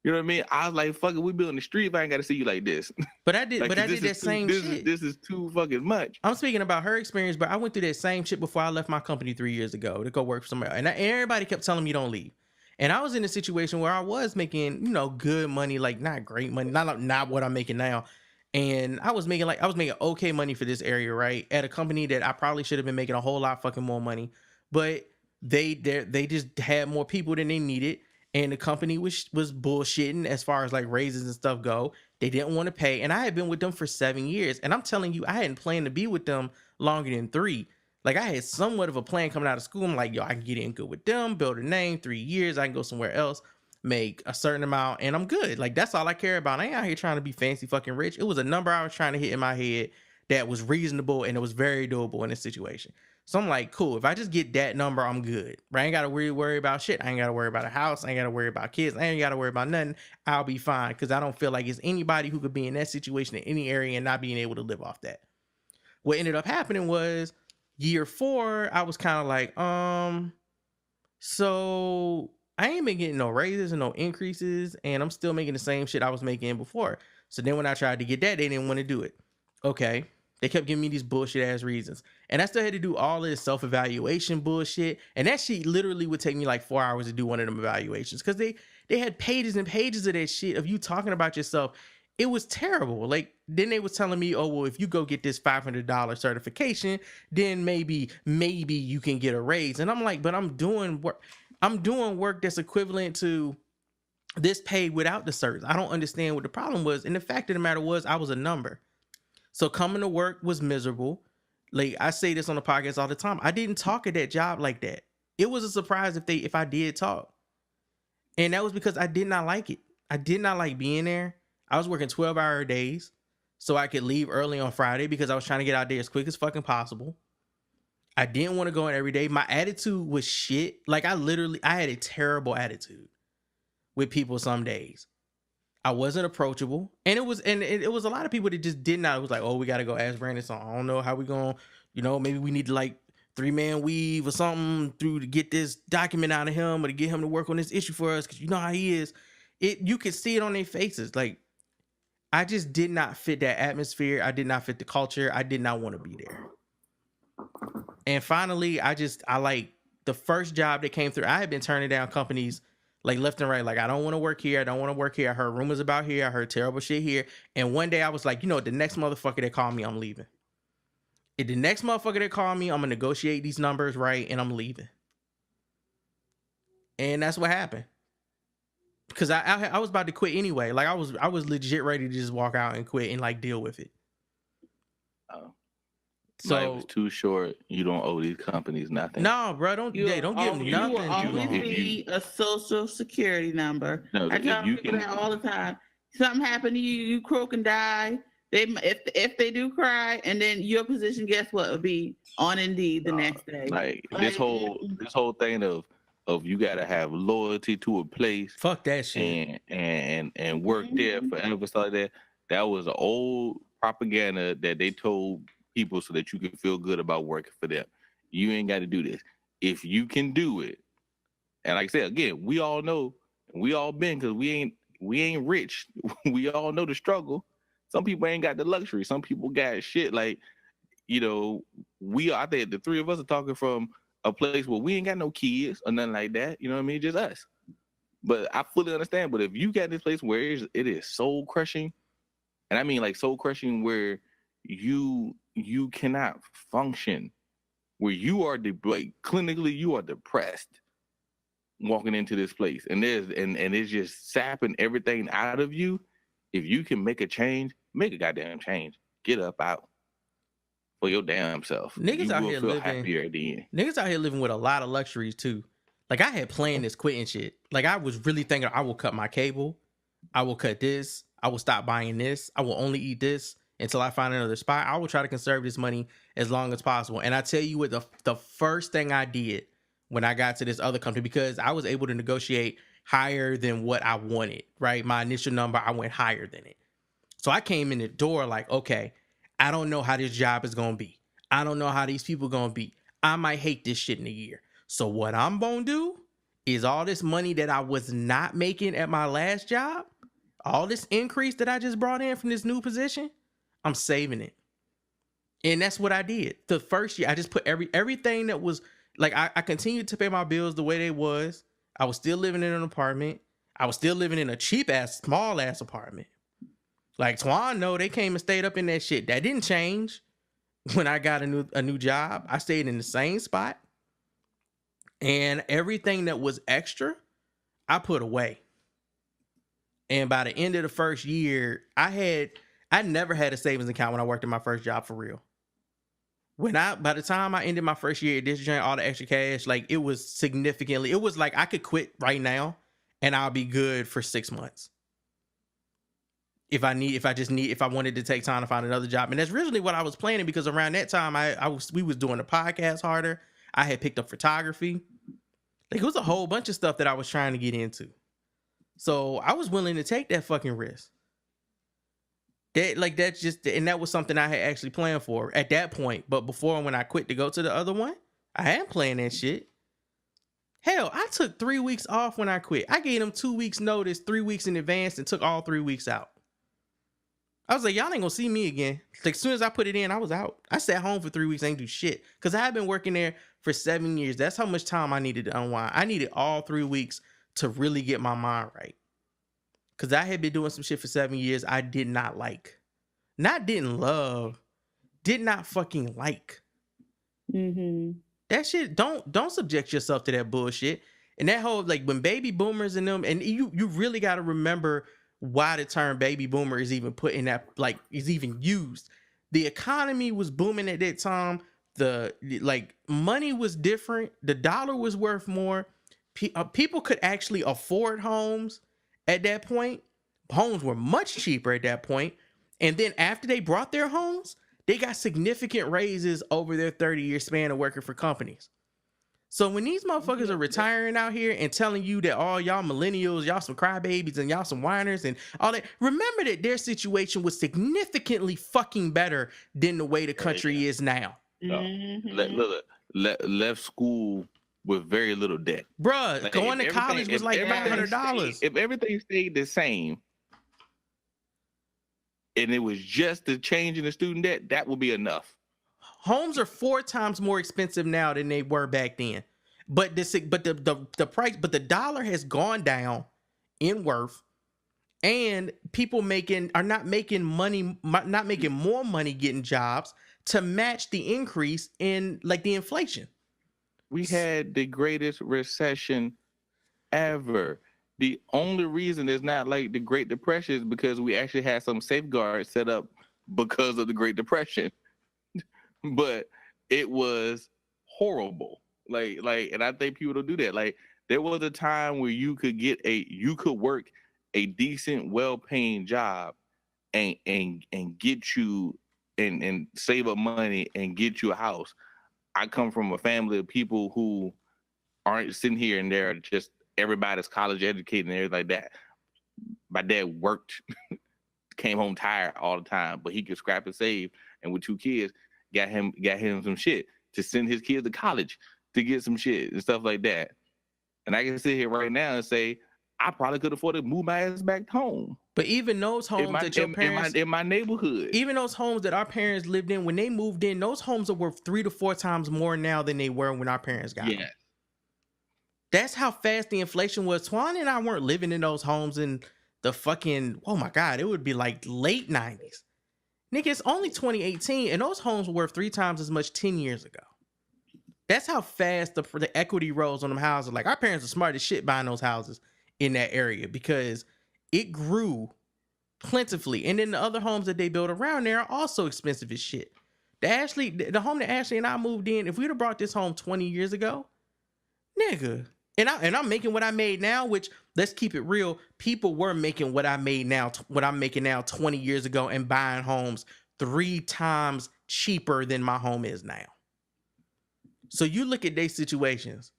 You know what I mean? I was like, fuck it, we be on the street if I ain't got to see you like this. But I did, like, I did that same shit. This is too fucking much. I'm speaking about her experience, but I went through that same shit before I left my company 3 years ago to go work for somewhere. And everybody kept telling me don't leave. And I was in a situation where I was making, good money, like not great money, not what I'm making now. And I was making okay money for this area, right? At a company that I probably should have been making a whole lot fucking more money. But they just had more people than they needed. And the company was bullshitting as far as like raises and stuff go. They didn't want to pay. And I had been with them for 7 years. And I'm telling you, I hadn't planned to be with them longer than 3. Like, I had somewhat of a plan coming out of school. I'm like, yo, I can get in good with them, build a name, 3 years. I can go somewhere else, make a certain amount, and I'm good. Like, that's all I care about. I ain't out here trying to be fancy fucking rich. It was a number I was trying to hit in my head that was reasonable, and it was very doable in this situation. So I'm like, cool. If I just get that number, I'm good. Right? I ain't gotta worry about shit. I ain't gotta worry about a house. I ain't gotta worry about kids. I ain't gotta worry about nothing. I'll be fine because I don't feel like it's anybody who could be in that situation in any area and not being able to live off that. What ended up happening was year 4, I was kind of like, so I ain't been getting no raises and no increases, and I'm still making the same shit I was making before. So then when I tried to get that, they didn't want to do it. Okay. They kept giving me these bullshit ass reasons. And I still had to do all of this self-evaluation bullshit. And that shit literally would take me like 4 hours to do one of them evaluations. Because they had pages and pages of that shit of you talking about yourself. It was terrible. Like, then they was telling me, oh, well, if you go get this $500 certification, then maybe you can get a raise. And I'm like, but I'm doing work. I'm doing work that's equivalent to this paid without the certs. I don't understand what the problem was. And the fact of the matter was, I was a number. So coming to work was miserable. Like, I say this on the podcast all the time. I didn't talk at that job like that. It was a surprise if I did talk. And that was because I did not like it. I did not like being there. I was working 12-hour days so I could leave early on Friday because I was trying to get out there as quick as fucking possible. I didn't want to go in every day. My attitude was shit. Like, I had a terrible attitude with people some days. I wasn't approachable, and it was a lot of people that just did not. It was like, oh, we got to go ask Brandon something. I don't know how we going, maybe we need to like 3-man weave or something through to get this document out of him or to get him to work on this issue for us. Cause you know how he is. You could see it on their faces. Like, I just did not fit that atmosphere. I did not fit the culture. I did not want to be there. And finally, I like the first job that came through. I had been turning down companies like left and right. Like, I don't want to work here. I don't want to work here. I heard rumors about here. I heard terrible shit here. And one day I was like, the next motherfucker that called me, I'm leaving. If the next motherfucker that called me, I'm going to negotiate these numbers right, and I'm leaving. And that's what happened. Because I was about to quit anyway. Like, I was legit ready to just walk out and quit and like deal with it. Oh. So Life was too short. You don't owe these companies nothing. No, bro, don't give them nothing. You will always be a social security number. No, I tell people that all the time. Something happened to you, you croak and die. If they do cry, and then your position, guess what, would be on Indeed the next day. Like this whole thing of you gotta have loyalty to a place. Fuck that shit. And work there forever. Stuff like that. That was an old propaganda that they told people so that you can feel good about working for them. You ain't got to do this. If you can do it, and like I said, again, we all know, we all been, because we ain't rich. We all know the struggle. Some people ain't got the luxury. Some people got shit like, I think the three of us are talking from a place where we ain't got no kids or nothing like that. You know what I mean? Just us. But I fully understand. But if you got this place where it is soul crushing, and I mean like soul crushing where you cannot function, where you are clinically you are depressed walking into this place, and it's just sapping everything out of you. If you can make a change, make a goddamn change. Get up out for your damn self. Niggas out here living happier at the end. Niggas out here living with a lot of luxuries too. Like, I had planned this quitting shit. Like, I was really thinking I will cut my cable, I will cut this, I will stop buying this, I will only eat this until I find another spot. I will try to conserve this money as long as possible. And I tell you what, the first thing I did when I got to this other company, because I was able to negotiate higher than what I wanted, right? My initial number, I went higher than it. So I came in the door like, okay, I don't know how this job is going to be. I don't know how these people going to be. I might hate this shit in a year. So what I'm going to do is all this money that I was not making at my last job, all this increase that I just brought in from this new position, I'm saving it. And that's what I did. The first year, I just put everything that was like, I continued to pay my bills the way they was. I was still living in an apartment. I was still living in a cheap ass, small ass apartment. Like Twan, no, they came and stayed up in that shit. That didn't change when I got a new job. I stayed in the same spot. And everything that was extra, I put away. And by the end of the first year, I never had a savings account when I worked at my first job for real. By the time I ended my first year at this joint, all the extra cash, like it was like I could quit right now and I'll be good for 6 months. if I wanted to take time to find another job. And that's originally what I was planning, because around that time we was doing the podcast harder. I had picked up photography. Like, it was a whole bunch of stuff that I was trying to get into. So I was willing to take that fucking risk. That was something I had actually planned for at that point. But before, when I quit to go to the other one, I hadn't planned that shit. Hell, I took 3 weeks off when I quit. I gave them 2 weeks notice, 3 weeks in advance, and took all 3 weeks out. I was like, y'all ain't gonna see me again. Like, as soon as I put it in, I was out. I sat home for 3 weeks, ain't do shit. Because I had been working there for 7 years. That's how much time I needed to unwind. I needed all 3 weeks to really get my mind right. Because I had been doing some shit for 7 years I did not like. Not didn't love. Did not fucking like. Mm-hmm. That shit, don't subject yourself to that bullshit. And that whole, like, when baby boomers and them, and you really got to remember why the term baby boomer is even put in that, like, is even used. The economy was booming at that time. Money was different. The dollar was worth more. People could actually afford homes at that point. Homes were much cheaper at that point. And then after they brought their homes, they got significant raises over their 30-year span of working for companies. So when these motherfuckers are retiring out here and telling you that all y'all millennials, y'all some crybabies and y'all some whiners and all that, remember that their situation was significantly fucking better than the way the country is now. Left school with very little debt. Bruh, Like, going to college was like $500. If everything stayed the same, and it was just the change in the student debt, that would be enough. Homes are 4 times more expensive now than they were back then. But the price, but the dollar has gone down in worth, and people are not making more money getting jobs to match the increase in, like, the inflation. We had the greatest recession ever. The only reason it's not like the Great Depression is because we actually had some safeguards set up because of the Great Depression. But it was horrible. Like, and I think people don't do that. Like, there was a time where you could work a decent, well-paying job and get you and save up money and get you a house. I come from a family of people who aren't sitting here and they're just everybody's college educated and everything like that. My dad worked, came home tired all the time, but he could scrap and save. And with 2 kids, got him some shit to send his kids to college to get some shit and stuff like that. And I can sit here right now and say, I probably could afford to move my ass back home. But even those homes that your parents in my neighborhood, even those homes that our parents lived in when they moved in, those homes are worth 3 to 4 times more now than they were when our parents got them. That's how fast the inflation was. Twan and I weren't living in those homes in the fucking, oh my God, it would be like late 90s. Nigga, it's only 2018, and those homes were worth 3 times as much 10 years ago. That's how fast the equity rose on them houses. Like, our parents are smart as shit buying those houses in that area because it grew plentifully. And then the other homes that they built around there are also expensive as shit. The home that Ashley and I moved in, if we'd have brought this home 20 years ago, nigga, and I'm making what I made now, which, let's keep it real, people were making what I made now, what I'm making now 20 years ago, and buying homes 3 times cheaper than my home is now. So you look at their situations,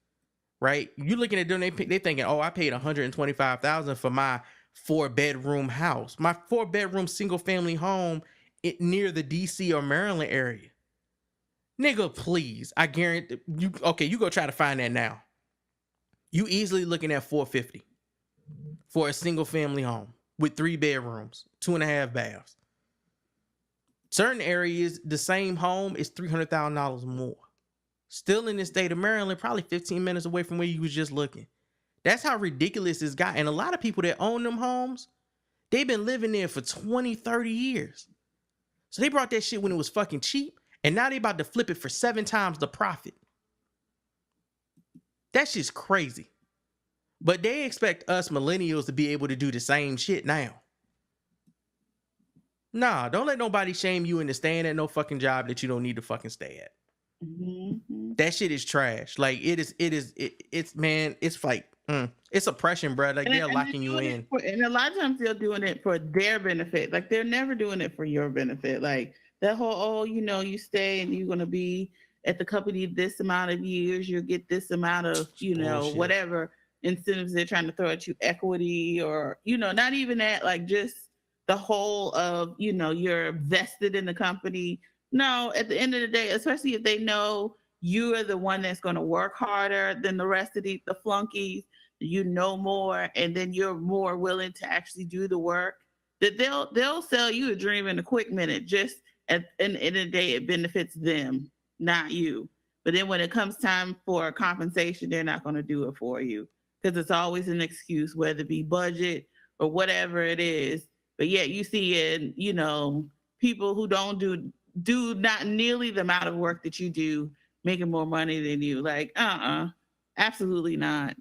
right? You looking at them, they thinking, oh, I paid $125,000 for my 4-bedroom house, my 4-bedroom single family home near the DC or Maryland area. Nigga, please, I guarantee you. Okay, you go try to find that now. You easily looking at $450 for a single family home with 3 bedrooms, 2.5 baths. Certain areas, the same home is $300,000 more. Still in the state of Maryland, probably 15 minutes away from where you was just looking. That's how ridiculous this got. And a lot of people that own them homes, they've been living there for 20, 30 years. So they brought that shit when it was fucking cheap, and now they about to flip it for 7 times the profit. That shit's crazy. But they expect us millennials to be able to do the same shit now. Nah, don't let nobody shame you into staying at no fucking job that you don't need to fucking stay at. Mm-hmm. That shit is trash. Like it's man, it's like it's oppression, bro. Like they're locking you in. And a lot of times they're doing it for their benefit. Like they're never doing it for your benefit. Like that whole, you stay and you're gonna be at the company this amount of years, you'll get this amount of, Bullshit. whatever incentives they're trying to throw at you, equity or, not even that, like just the whole of, you're vested in the company. No, at the end of the day, especially if they know you are the one that's going to work harder than the rest of the flunkies, more, and then you're more willing to actually do the work, that they'll sell you a dream in a quick minute. Just at the end of the day, it benefits them, not you. But then when it comes time for compensation, they're not going to do it for you because it's always an excuse, whether it be budget or whatever it is. But yet you see it, people who don't do not nearly the amount of work that you do, making more money than you. Like, absolutely not.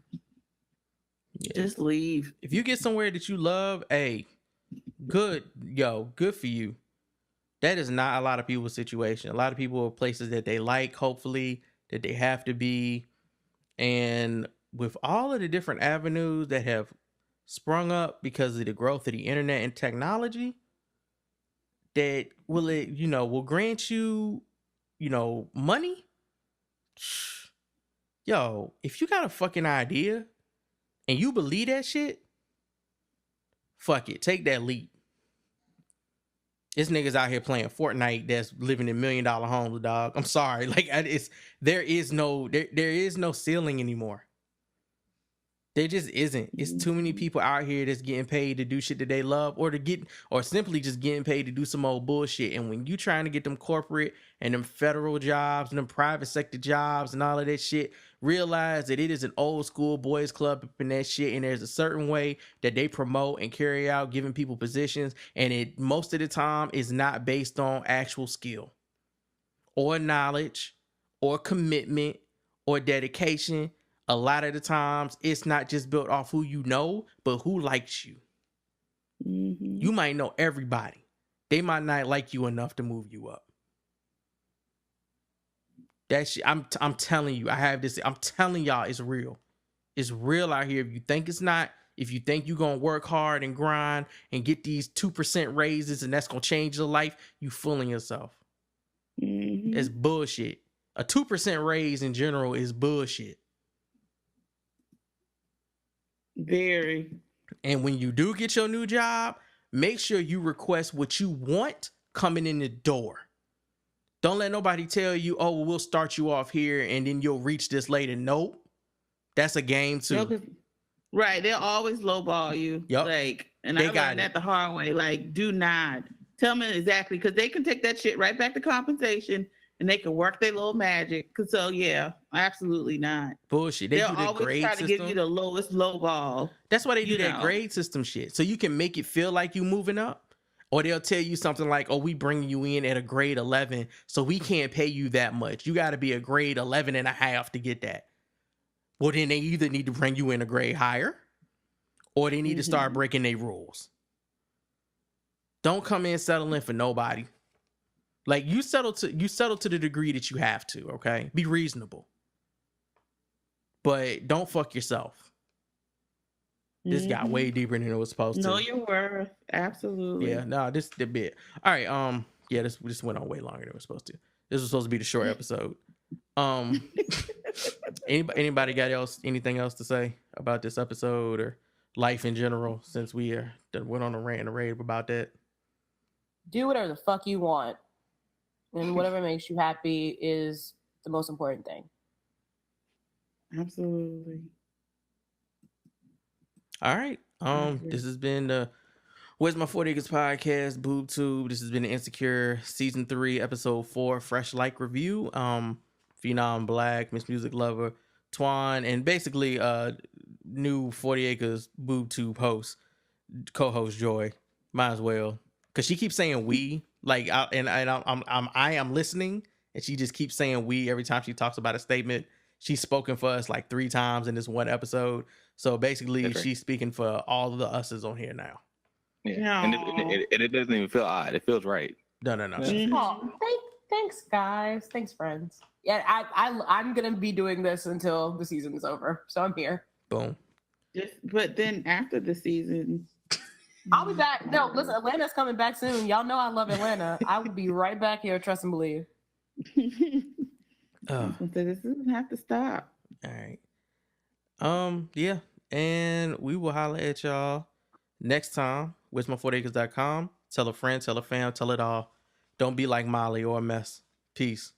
Yeah. Just leave. If you get somewhere that you love, hey, good for you. That is not a lot of people's situation. A lot of people are places that they like, hopefully, that they have to be. And with all of the different avenues that have sprung up because of the growth of the internet and technology, that will grant you, money. Yo, if you got a fucking idea and you believe that shit, fuck it, take that leap. This niggas out here playing Fortnite that's living in $1 million homes, dog. I'm sorry, like there is no ceiling anymore. There just isn't. It's too many people out here that's getting paid to do shit that they love, or simply just getting paid to do some old bullshit. And when you trying to get them corporate and them federal jobs and them private sector jobs and all of that shit, realize that it is an old school boys club up in that shit, and there's a certain way that they promote and carry out giving people positions, and it most of the time is not based on actual skill or knowledge or commitment or dedication. A lot of the times it's not just built off who you know, but who likes you. Mm-hmm. You might know everybody. They might not like you enough to move you up. That shit, I'm telling you, I have this. I'm telling y'all, it's real. It's real out here. If you think it's not, if you think you're going to work hard and grind and get these 2% raises and that's going to change your life, you fooling yourself. Mm-hmm. It's bullshit. A 2% raise in general is bullshit. Very. And when you do get your new job, make sure you request what you want coming in the door. Don't let nobody tell you, oh, well, we'll start you off here and then you'll reach this later. Nope. That's a game too. No, right. They'll always lowball you. Yep. Like, and I learned that the hard way. Like, do not tell me exactly, because they can take that shit right back to compensation and they can work their little magic. Cause so yeah, absolutely not. Bullshit. They'll always try to give you the lowest low ball. That's why they do that grade system shit. So you can make it feel like you moving up. Or they'll tell you something like, oh, we bringing you in at a grade 11, so we can't pay you that much. You got to be a grade 11 and a half to get that. Well, then they either need to bring you in a grade higher, or they need to start breaking their rules. Don't come in settling for nobody. Like, you settle to the degree that you have to, okay? Be reasonable. But don't fuck yourself. This got way deeper than it was supposed to. Know your worth. Absolutely. Yeah, no, this the bit. All right, yeah, this went on way longer than it was supposed to. This was supposed to be the short episode. Anybody got anything else to say about this episode or life in general, since we went on a rant and a rave about that? Do whatever the fuck you want, and whatever makes you happy is the most important thing. Absolutely. All right. This has been the Where's My 40 Acres podcast, Boob Tube. This has been the Insecure Season 3, Episode 4, Fresh Like Review. Phenom Black, Miss Music Lover, Twan, and basically new 40 Acres Boob Tube host, co-host Joy. Might as well, because she keeps saying we, like, I am listening, and she just keeps saying we every time she talks about a statement. She's spoken for us like 3 times in this one episode. So basically, she's speaking for all of the us's on here now. Yeah, and it doesn't even feel odd. It feels right. No. Oh, Thanks, guys. Thanks, friends. Yeah, I'm gonna be doing this until the season is over, so I'm here. Boom. But then after the season, I'll be back. No, listen, Atlanta's coming back soon. Y'all know I love Atlanta. I will be right back here. Trust and believe. Oh, this doesn't have to stop. all right. Yeah. And we will holler at y'all next time. Where'sMy40acres.com. Tell a friend, tell a fam, tell it all. Don't be like Molly or a mess. Peace.